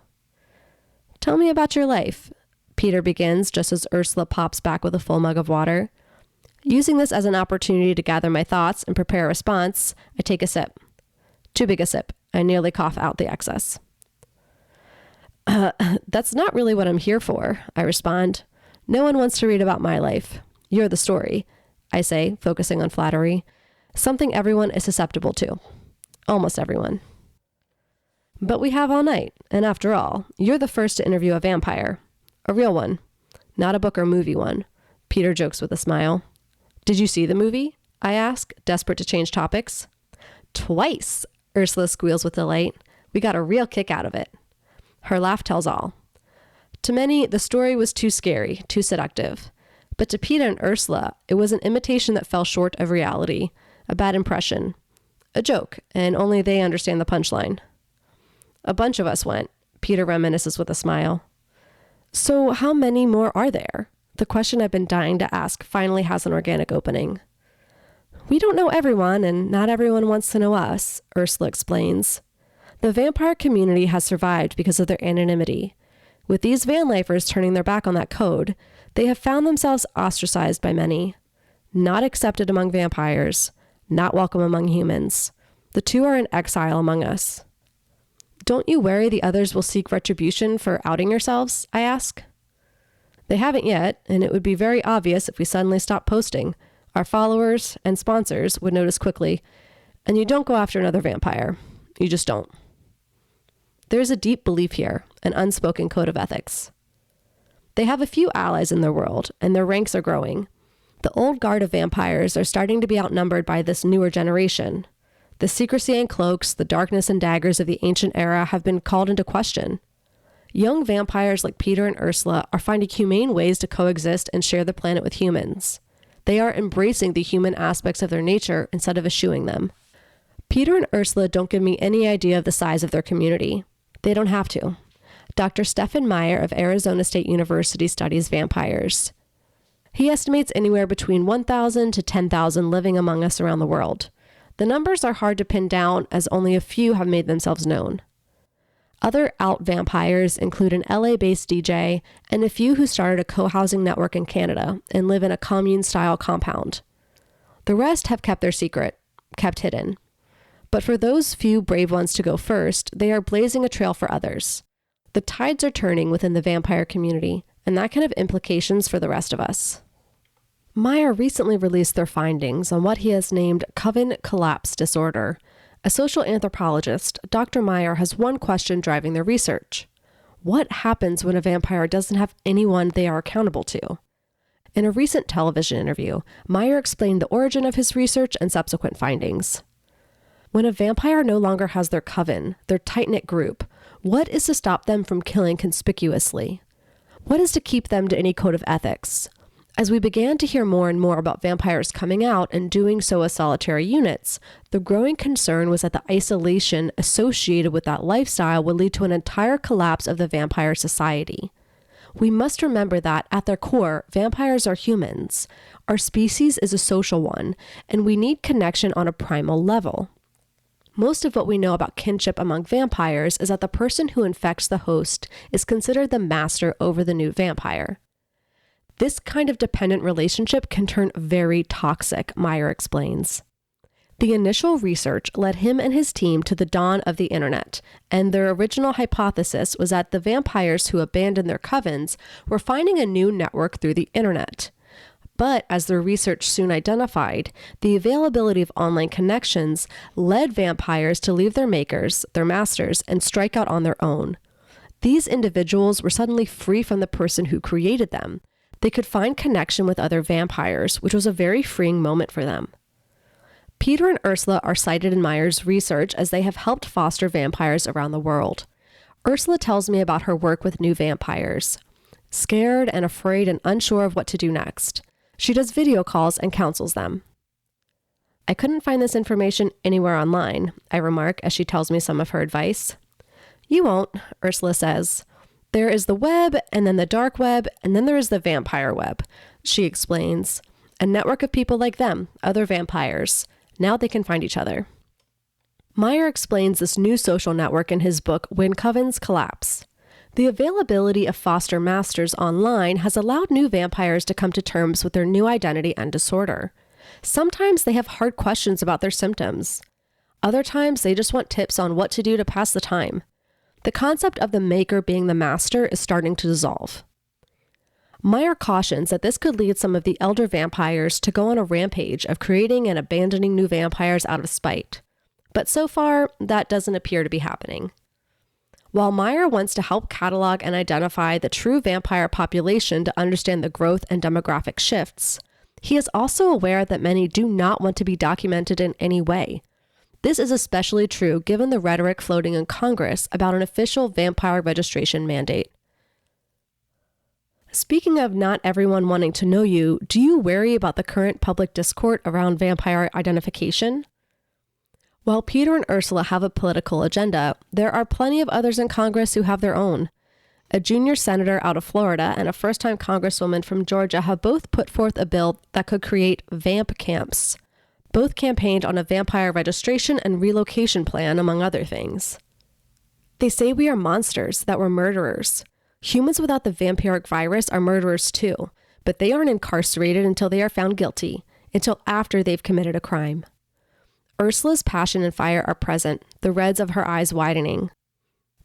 Tell me about your life, Peter begins just as Ursula pops back with a full mug of water. Using this as an opportunity to gather my thoughts and prepare a response, I take a sip. Too big a sip. I nearly cough out the excess. That's not really what I'm here for, I respond. No one wants to read about my life. You're the story, I say, focusing on flattery. Something everyone is susceptible to. Almost everyone. But we have all night, and after all, you're the first to interview a vampire. A real one. Not a book or movie one. Peter jokes with a smile. Did you see the movie? I ask, desperate to change topics. Twice, Ursula squeals with delight. We got a real kick out of it. Her laugh tells all. To many, the story was too scary, too seductive. But to Peter and Ursula, it was an imitation that fell short of reality, a bad impression, a joke, and only they understand the punchline. A bunch of us went, Peter reminisces with a smile. So how many more are there? The question I've been dying to ask finally has an organic opening. We don't know everyone, and not everyone wants to know us, Ursula explains. The vampire community has survived because of their anonymity. With these van lifers turning their back on that code, they have found themselves ostracized by many. Not accepted among vampires, not welcome among humans. The two are in exile among us. Don't you worry the others will seek retribution for outing yourselves? I ask. They haven't yet, and it would be very obvious if we suddenly stopped posting. Our followers and sponsors would notice quickly, and you don't go after another vampire. You just don't. There's a deep belief here, an unspoken code of ethics. They have a few allies in their world, and their ranks are growing. The old guard of vampires are starting to be outnumbered by this newer generation. The secrecy and cloaks, the darkness and daggers of the ancient era have been called into question. Young vampires like Peter and Ursula are finding humane ways to coexist and share the planet with humans. They are embracing the human aspects of their nature instead of eschewing them. Peter and Ursula don't give me any idea of the size of their community. They don't have to. Dr. Stephen Meyer of Arizona State University studies vampires. He estimates anywhere between 1,000 to 10,000 living among us around the world. The numbers are hard to pin down as only a few have made themselves known. Other out vampires include an LA-based DJ and a few who started a co-housing network in Canada and live in a commune-style compound. The rest have kept their secret, kept hidden. But for those few brave ones to go first, they are blazing a trail for others. The tides are turning within the vampire community, and that can have implications for the rest of us. Meyer recently released their findings on what he has named coven collapse disorder. As social anthropologist, Dr. Meyer has one question driving their research. What happens when a vampire doesn't have anyone they are accountable to? In a recent television interview, Meyer explained the origin of his research and subsequent findings. When a vampire no longer has their coven, their tight-knit group, what is to stop them from killing conspicuously? What is to keep them to any code of ethics? As we began to hear more and more about vampires coming out and doing so as solitary units, the growing concern was that the isolation associated with that lifestyle would lead to an entire collapse of the vampire society. We must remember that, at their core, vampires are humans. Our species is a social one, and we need connection on a primal level. Most of what we know about kinship among vampires is that the person who infects the host is considered the master over the new vampire. This kind of dependent relationship can turn very toxic, Meyer explains. The initial research led him and his team to the dawn of the internet, and their original hypothesis was that the vampires who abandoned their covens were finding a new network through the internet. But as their research soon identified, the availability of online connections led vampires to leave their makers, their masters, and strike out on their own. These individuals were suddenly free from the person who created them. They could find connection with other vampires, which was a very freeing moment for them. Peter and Ursula are cited in Meyer's research as they have helped foster vampires around the world. Ursula tells me about her work with new vampires. Scared and afraid and unsure of what to do next, she does video calls and counsels them. I couldn't find this information anywhere online, I remark as she tells me some of her advice. You won't, Ursula says. There is the web, and then the dark web, and then there is the vampire web, she explains. A network of people like them, other vampires. Now they can find each other. Meyer explains this new social network in his book, When Covens Collapse. The availability of foster masters online has allowed new vampires to come to terms with their new identity and disorder. Sometimes they have hard questions about their symptoms. Other times they just want tips on what to do to pass the time. The concept of the maker being the master is starting to dissolve. Meyer cautions that this could lead some of the elder vampires to go on a rampage of creating and abandoning new vampires out of spite. But so far, that doesn't appear to be happening. While Meyer wants to help catalog and identify the true vampire population to understand the growth and demographic shifts, he is also aware that many do not want to be documented in any way. This is especially true given the rhetoric floating in Congress about an official vampire registration mandate. Speaking of not everyone wanting to know you, do you worry about the current public discourse around vampire identification? While Peter and Ursula have a political agenda, there are plenty of others in Congress who have their own. A junior senator out of Florida and a first-time congresswoman from Georgia have both put forth a bill that could create vamp camps. Both campaigned on a vampire registration and relocation plan, among other things. They say we are monsters, that we're murderers. Humans without the vampiric virus are murderers too, but they aren't incarcerated until they are found guilty, until after they've committed a crime. Ursula's passion and fire are present, the reds of her eyes widening.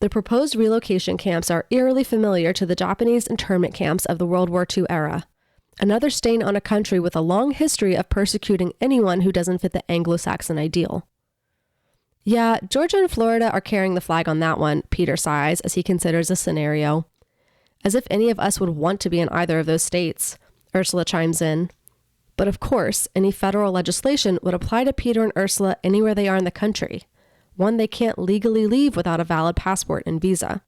The proposed relocation camps are eerily familiar to the Japanese internment camps of the World War II era. Another stain on a country with a long history of persecuting anyone who doesn't fit the Anglo-Saxon ideal. Yeah, Georgia and Florida are carrying the flag on that one, Peter sighs as he considers a scenario. As if any of us would want to be in either of those states, Ursula chimes in. But of course, any federal legislation would apply to Peter and Ursula anywhere they are in the country, one they can't legally leave without a valid passport and visa.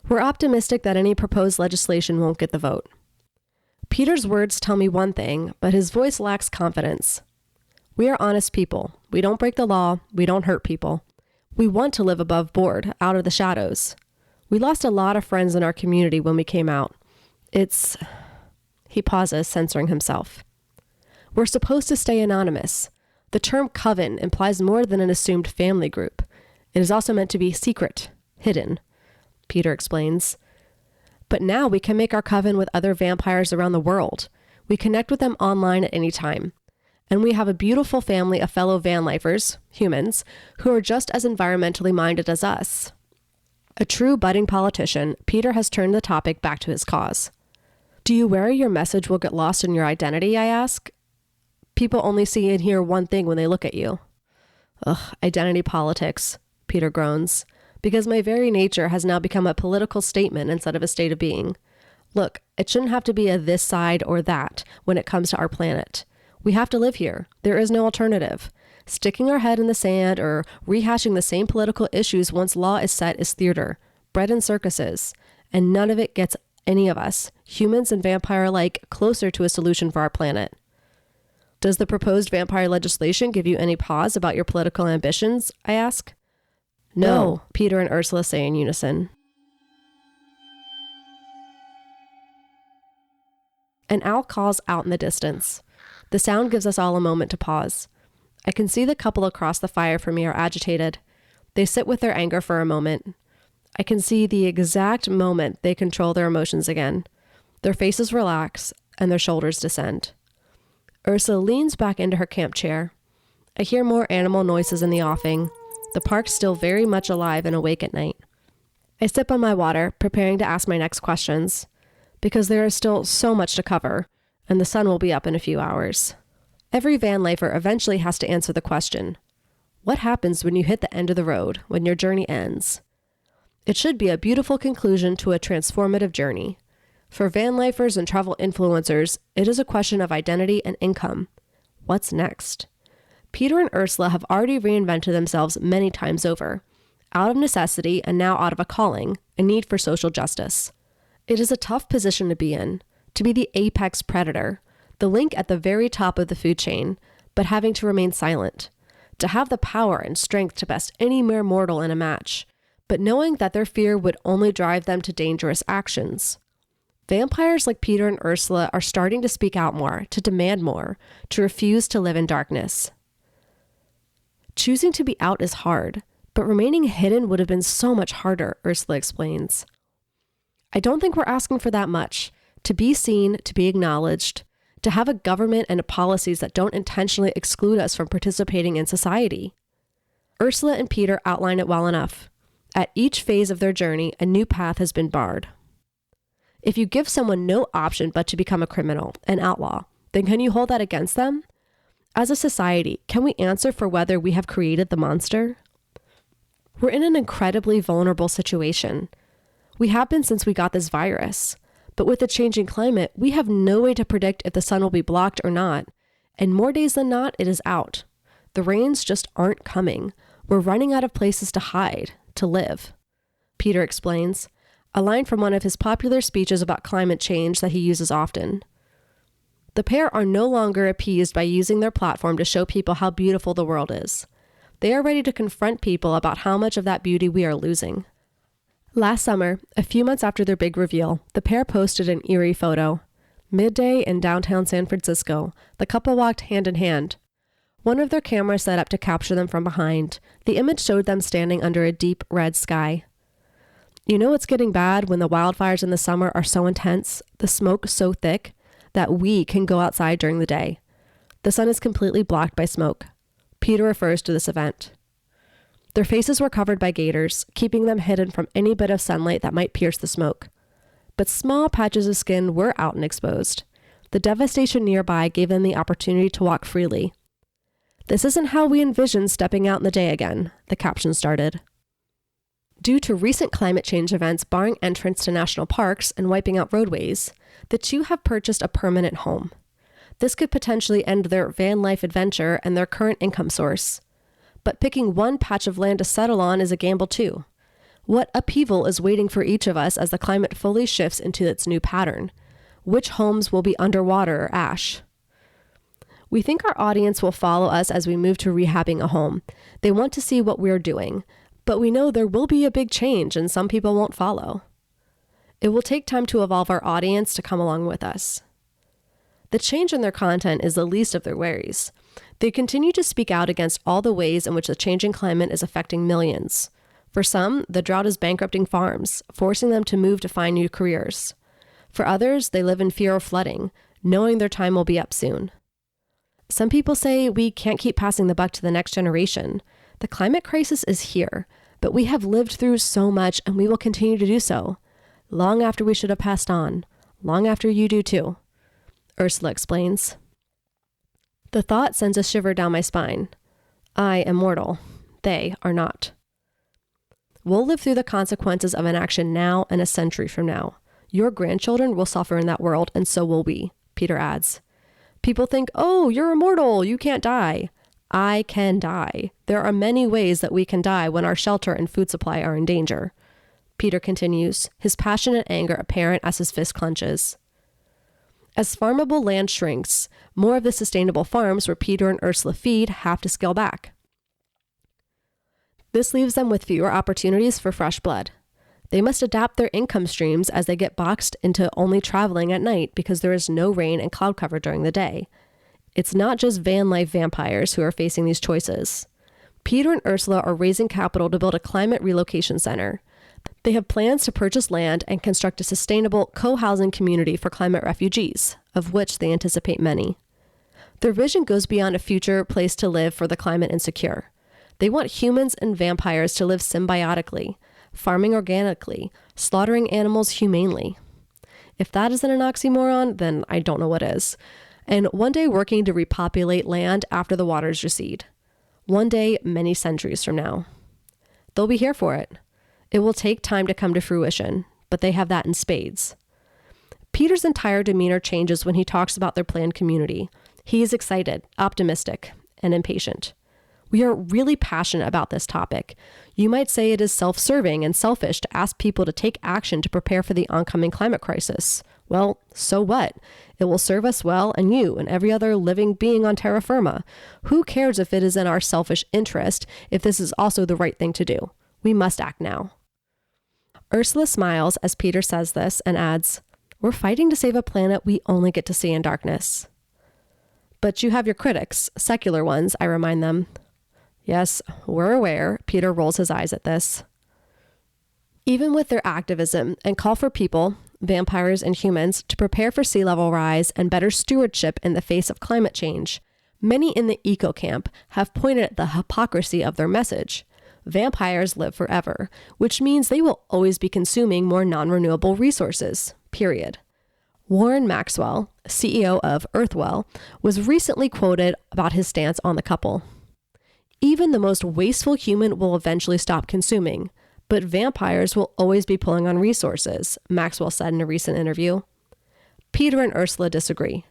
We're optimistic that any proposed legislation won't get the vote. Peter's words tell me one thing, but his voice lacks confidence. We are honest people. We don't break the law. We don't hurt people. We want to live above board, out of the shadows. We lost a lot of friends in our community when we came out. He pauses, censoring himself. We're supposed to stay anonymous. The term coven implies more than an assumed family group. It is also meant to be secret, hidden, Peter explains. But now we can make our coven with other vampires around the world. We connect with them online at any time. And we have a beautiful family of fellow van lifers, humans, who are just as environmentally minded as us. A true budding politician, Peter has turned the topic back to his cause. Do you worry your message will get lost in your identity, I ask? People only see and hear one thing when they look at you. Identity politics, Peter groans, because my very nature has now become a political statement instead of a state of being. Look, it shouldn't have to be a this side or that when it comes to our planet. We have to live here. There is no alternative. Sticking our head in the sand or rehashing the same political issues once law is set is theater, bread and circuses, and none of it gets any of us, humans and vampire alike, closer to a solution for our planet. Does the proposed vampire legislation give you any pause about your political ambitions? I ask. No, Peter and Ursula say in unison. An owl calls out in the distance. The sound gives us all a moment to pause. I can see the couple across the fire from me are agitated. They sit with their anger for a moment. I can see the exact moment they control their emotions again. Their faces relax and their shoulders descend. Ursula leans back into her camp chair. I hear more animal noises in the offing. The park's still very much alive and awake at night. I sip on my water, preparing to ask my next questions, because there is still so much to cover, and the sun will be up in a few hours. Every van lifer eventually has to answer the question, what happens when you hit the end of the road, when your journey ends? It should be a beautiful conclusion to a transformative journey. For van lifers and travel influencers, it is a question of identity and income. What's next? Peter and Ursula have already reinvented themselves many times over, out of necessity and now out of a calling, a need for social justice. It is a tough position to be in, to be the apex predator, the link at the very top of the food chain, but having to remain silent, to have the power and strength to best any mere mortal in a match, but knowing that their fear would only drive them to dangerous actions. Vampires like Peter and Ursula are starting to speak out more, to demand more, to refuse to live in darkness. Choosing to be out is hard, but remaining hidden would have been so much harder, Ursula explains. I don't think we're asking for that much, to be seen, to be acknowledged, to have a government and policies that don't intentionally exclude us from participating in society. Ursula and Peter outline it well enough. At each phase of their journey, a new path has been barred. If you give someone no option but to become a criminal, an outlaw, then can you hold that against them? As a society, can we answer for whether we have created the monster? We're in an incredibly vulnerable situation. We have been since we got this virus. But with the changing climate, we have no way to predict if the sun will be blocked or not. And more days than not, it is out. The rains just aren't coming. We're running out of places to hide, to live. Peter explains, a line from one of his popular speeches about climate change that he uses often. The pair are no longer appeased by using their platform to show people how beautiful the world is. They are ready to confront people about how much of that beauty we are losing. Last summer, a few months after their big reveal, the pair posted an eerie photo. Midday in downtown San Francisco, the couple walked hand in hand. One of their cameras set up to capture them from behind. The image showed them standing under a deep red sky. You know it's getting bad when the wildfires in the summer are so intense, the smoke so thick, that we can go outside during the day. The sun is completely blocked by smoke. Peter refers to this event. Their faces were covered by gaiters, keeping them hidden from any bit of sunlight that might pierce the smoke. But small patches of skin were out and exposed. The devastation nearby gave them the opportunity to walk freely. This isn't how we envisioned stepping out in the day again, the caption started. Due to recent climate change events barring entrance to national parks and wiping out roadways, the two have purchased a permanent home. This could potentially end their van life adventure and their current income source. But picking one patch of land to settle on is a gamble too. What upheaval is waiting for each of us as the climate fully shifts into its new pattern? Which homes will be underwater or ash? We think our audience will follow us as we move to rehabbing a home. They want to see what we're doing, but we know there will be a big change and some people won't follow. It will take time to evolve our audience to come along with us. The change in their content is the least of their worries. They continue to speak out against all the ways in which the changing climate is affecting millions. For some, the drought is bankrupting farms, forcing them to move to find new careers. For others, they live in fear of flooding, knowing their time will be up soon. Some people say we can't keep passing the buck to the next generation. The climate crisis is here, but we have lived through so much and we will continue to do so, long after we should have passed on, long after you do too. Ursula explains. The thought sends a shiver down my spine. I am mortal. They are not. We'll live through the consequences of an action now and a century from now. Your grandchildren will suffer in that world, and so will we, Peter adds. People think, oh, you're immortal, you can't die. I can die. There are many ways that we can die when our shelter and food supply are in danger. Peter continues, his passion and anger apparent as his fist clenches. As farmable land shrinks, more of the sustainable farms where Peter and Ursula feed have to scale back. This leaves them with fewer opportunities for fresh blood. They must adapt their income streams as they get boxed into only traveling at night because there is no rain and cloud cover during the day. It's not just van life vampires who are facing these choices. Peter and Ursula are raising capital to build a climate relocation center. They have plans to purchase land and construct a sustainable co-housing community for climate refugees, of which they anticipate many. Their vision goes beyond a future place to live for the climate insecure. They want humans and vampires to live symbiotically, farming organically, slaughtering animals humanely. If that isn't an oxymoron, then I don't know what is. And one day working to repopulate land after the waters recede. One day, many centuries from now. They'll be here for it. It will take time to come to fruition, but they have that in spades. Peter's entire demeanor changes when he talks about their planned community. He is excited, optimistic, and impatient. We are really passionate about this topic. You might say it is self-serving and selfish to ask people to take action to prepare for the oncoming climate crisis. Well, so what? It will serve us well and you and every other living being on terra firma. Who cares if it is in our selfish interest if this is also the right thing to do? We must act now. Ursula smiles as Peter says this and adds, we're fighting to save a planet we only get to see in darkness. But you have your critics, secular ones, I remind them. Yes, we're aware. Peter rolls his eyes at this. Even with their activism and call for people, vampires and humans, to prepare for sea level rise and better stewardship in the face of climate change, many in the eco camp have pointed at the hypocrisy of their message. Vampires live forever, which means they will always be consuming more non-renewable resources, period. Warren Maxwell, CEO of Earthwell, was recently quoted about his stance on the couple. Even the most wasteful human will eventually stop consuming, but vampires will always be pulling on resources, Maxwell said in a recent interview. Peter and Ursula disagree.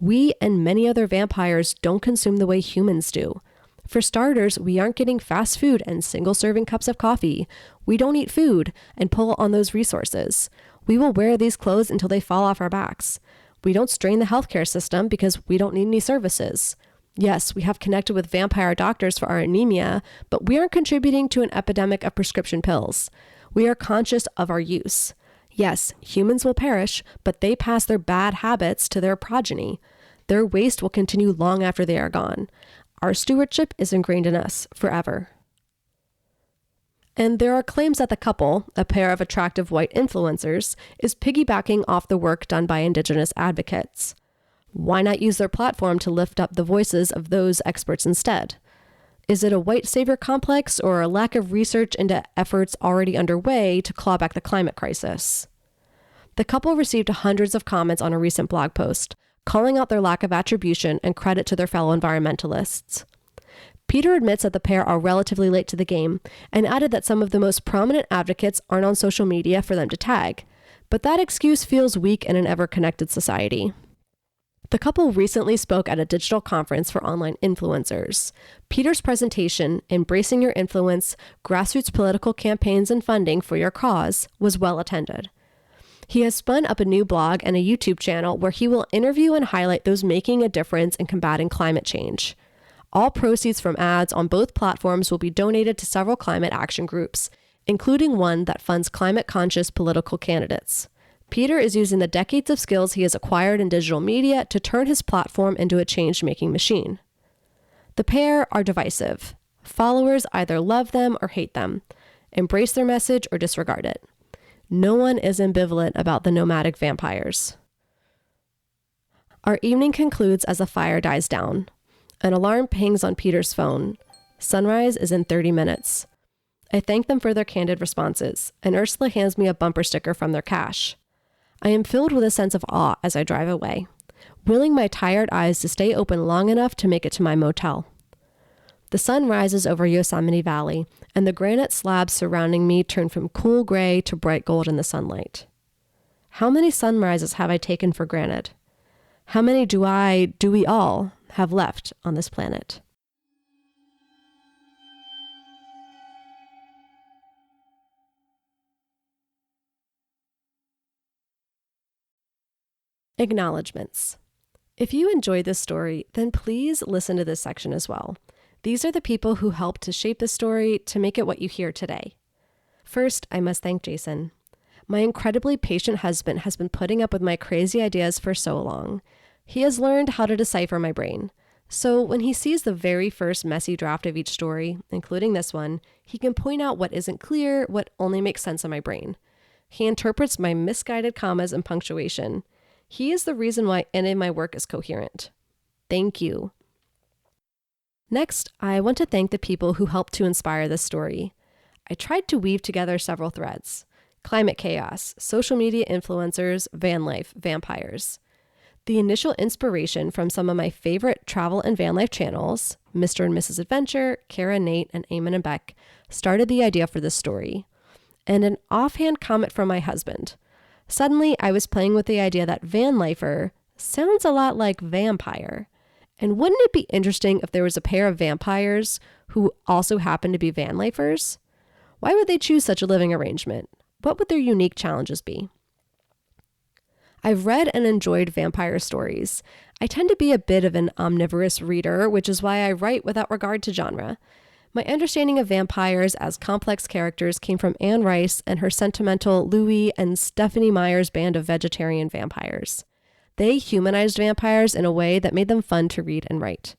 We and many other vampires don't consume the way humans do. For starters, we aren't getting fast food and single-serving cups of coffee. We don't eat food and pull on those resources. We will wear these clothes until they fall off our backs. We don't strain the healthcare system because we don't need any services. Yes, we have connected with vampire doctors for our anemia, but we aren't contributing to an epidemic of prescription pills. We are conscious of our use. Yes, humans will perish, but they pass their bad habits to their progeny. Their waste will continue long after they are gone. Our stewardship is ingrained in us forever. And there are claims that the couple, a pair of attractive white influencers, is piggybacking off the work done by Indigenous advocates. Why not use their platform to lift up the voices of those experts instead? Is it a white savior complex or a lack of research into efforts already underway to claw back the climate crisis? The couple received hundreds of comments on a recent blog post, calling out their lack of attribution and credit to their fellow environmentalists. Peter admits that the pair are relatively late to the game and added that some of the most prominent advocates aren't on social media for them to tag, but that excuse feels weak in an ever-connected society. The couple recently spoke at a digital conference for online influencers. Peter's presentation, Embracing Your Influence, Grassroots Political Campaigns and Funding for Your Cause, was well attended. He has spun up a new blog and a YouTube channel where he will interview and highlight those making a difference in combating climate change. All proceeds from ads on both platforms will be donated to several climate action groups, including one that funds climate-conscious political candidates. Peter is using the decades of skills he has acquired in digital media to turn his platform into a change-making machine. The pair are divisive. Followers either love them or hate them, embrace their message or disregard it. No one is ambivalent about the nomadic vampires. Our evening concludes as the fire dies down. An alarm pings on Peter's phone. Sunrise is in 30 minutes. I thank them for their candid responses, and Ursula hands me a bumper sticker from their cache. I am filled with a sense of awe as I drive away, willing my tired eyes to stay open long enough to make it to my motel. The sun rises over Yosemite Valley, and the granite slabs surrounding me turn from cool gray to bright gold in the sunlight. How many sunrises have I taken for granted? How many do we all, have left on this planet? Acknowledgements. If you enjoyed this story, then please listen to this section as well. These are the people who helped to shape the story to make it what you hear today. First, I must thank Jason. My incredibly patient husband has been putting up with my crazy ideas for so long. He has learned how to decipher my brain. So when he sees the very first messy draft of each story, including this one, he can point out what isn't clear, what only makes sense in my brain. He interprets my misguided commas and punctuation. He is the reason why any of my work is coherent. Thank you. Next, I want to thank the people who helped to inspire this story. I tried to weave together several threads: climate chaos, social media influencers, van life, vampires. The initial inspiration from some of my favorite travel and van life channels, Mr. and Mrs. Adventure, Kara and Nate, and Eamon and Beck, started the idea for this story. And an offhand comment from my husband. Suddenly, I was playing with the idea that van lifer sounds a lot like vampire. And wouldn't it be interesting if there was a pair of vampires who also happened to be van lifers? Why would they choose such a living arrangement? What would their unique challenges be? I've read and enjoyed vampire stories. I tend to be a bit of an omnivorous reader, which is why I write without regard to genre. My understanding of vampires as complex characters came from Anne Rice and her sentimental Louis and Stephanie Meyer's band of vegetarian vampires. They humanized vampires in a way that made them fun to read and write.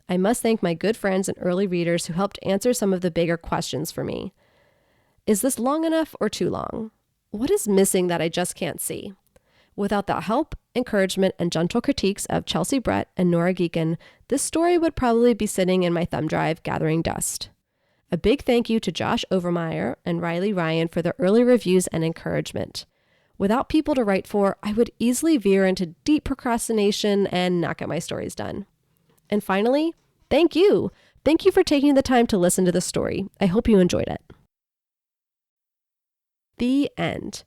I must thank my good friends and early readers who helped answer some of the bigger questions for me. Is this long enough or too long? What is missing that I just can't see? Without the help, encouragement, and gentle critiques of Chelsea Brett and Nora Geekin, this story would probably be sitting in my thumb drive gathering dust. A big thank you to Josh Overmeyer and Riley Ryan for their early reviews and encouragement. Without people to write for, I would easily veer into deep procrastination and not get my stories done. And finally, thank you. Thank you for taking the time to listen to this story. I hope you enjoyed it. The end.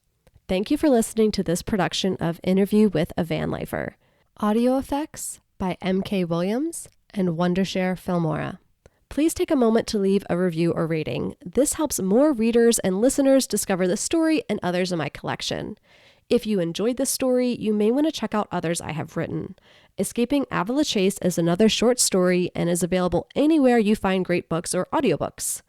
Thank you for listening to this production of Interview with a Van Lifer. Audio effects by M.K. Williams and Wondershare Filmora. Please take a moment to leave a review or rating. This helps more readers and listeners discover the story and others in my collection. If you enjoyed this story, you may want to check out others I have written. Escaping Avila Chase is another short story and is available anywhere you find great books or audiobooks.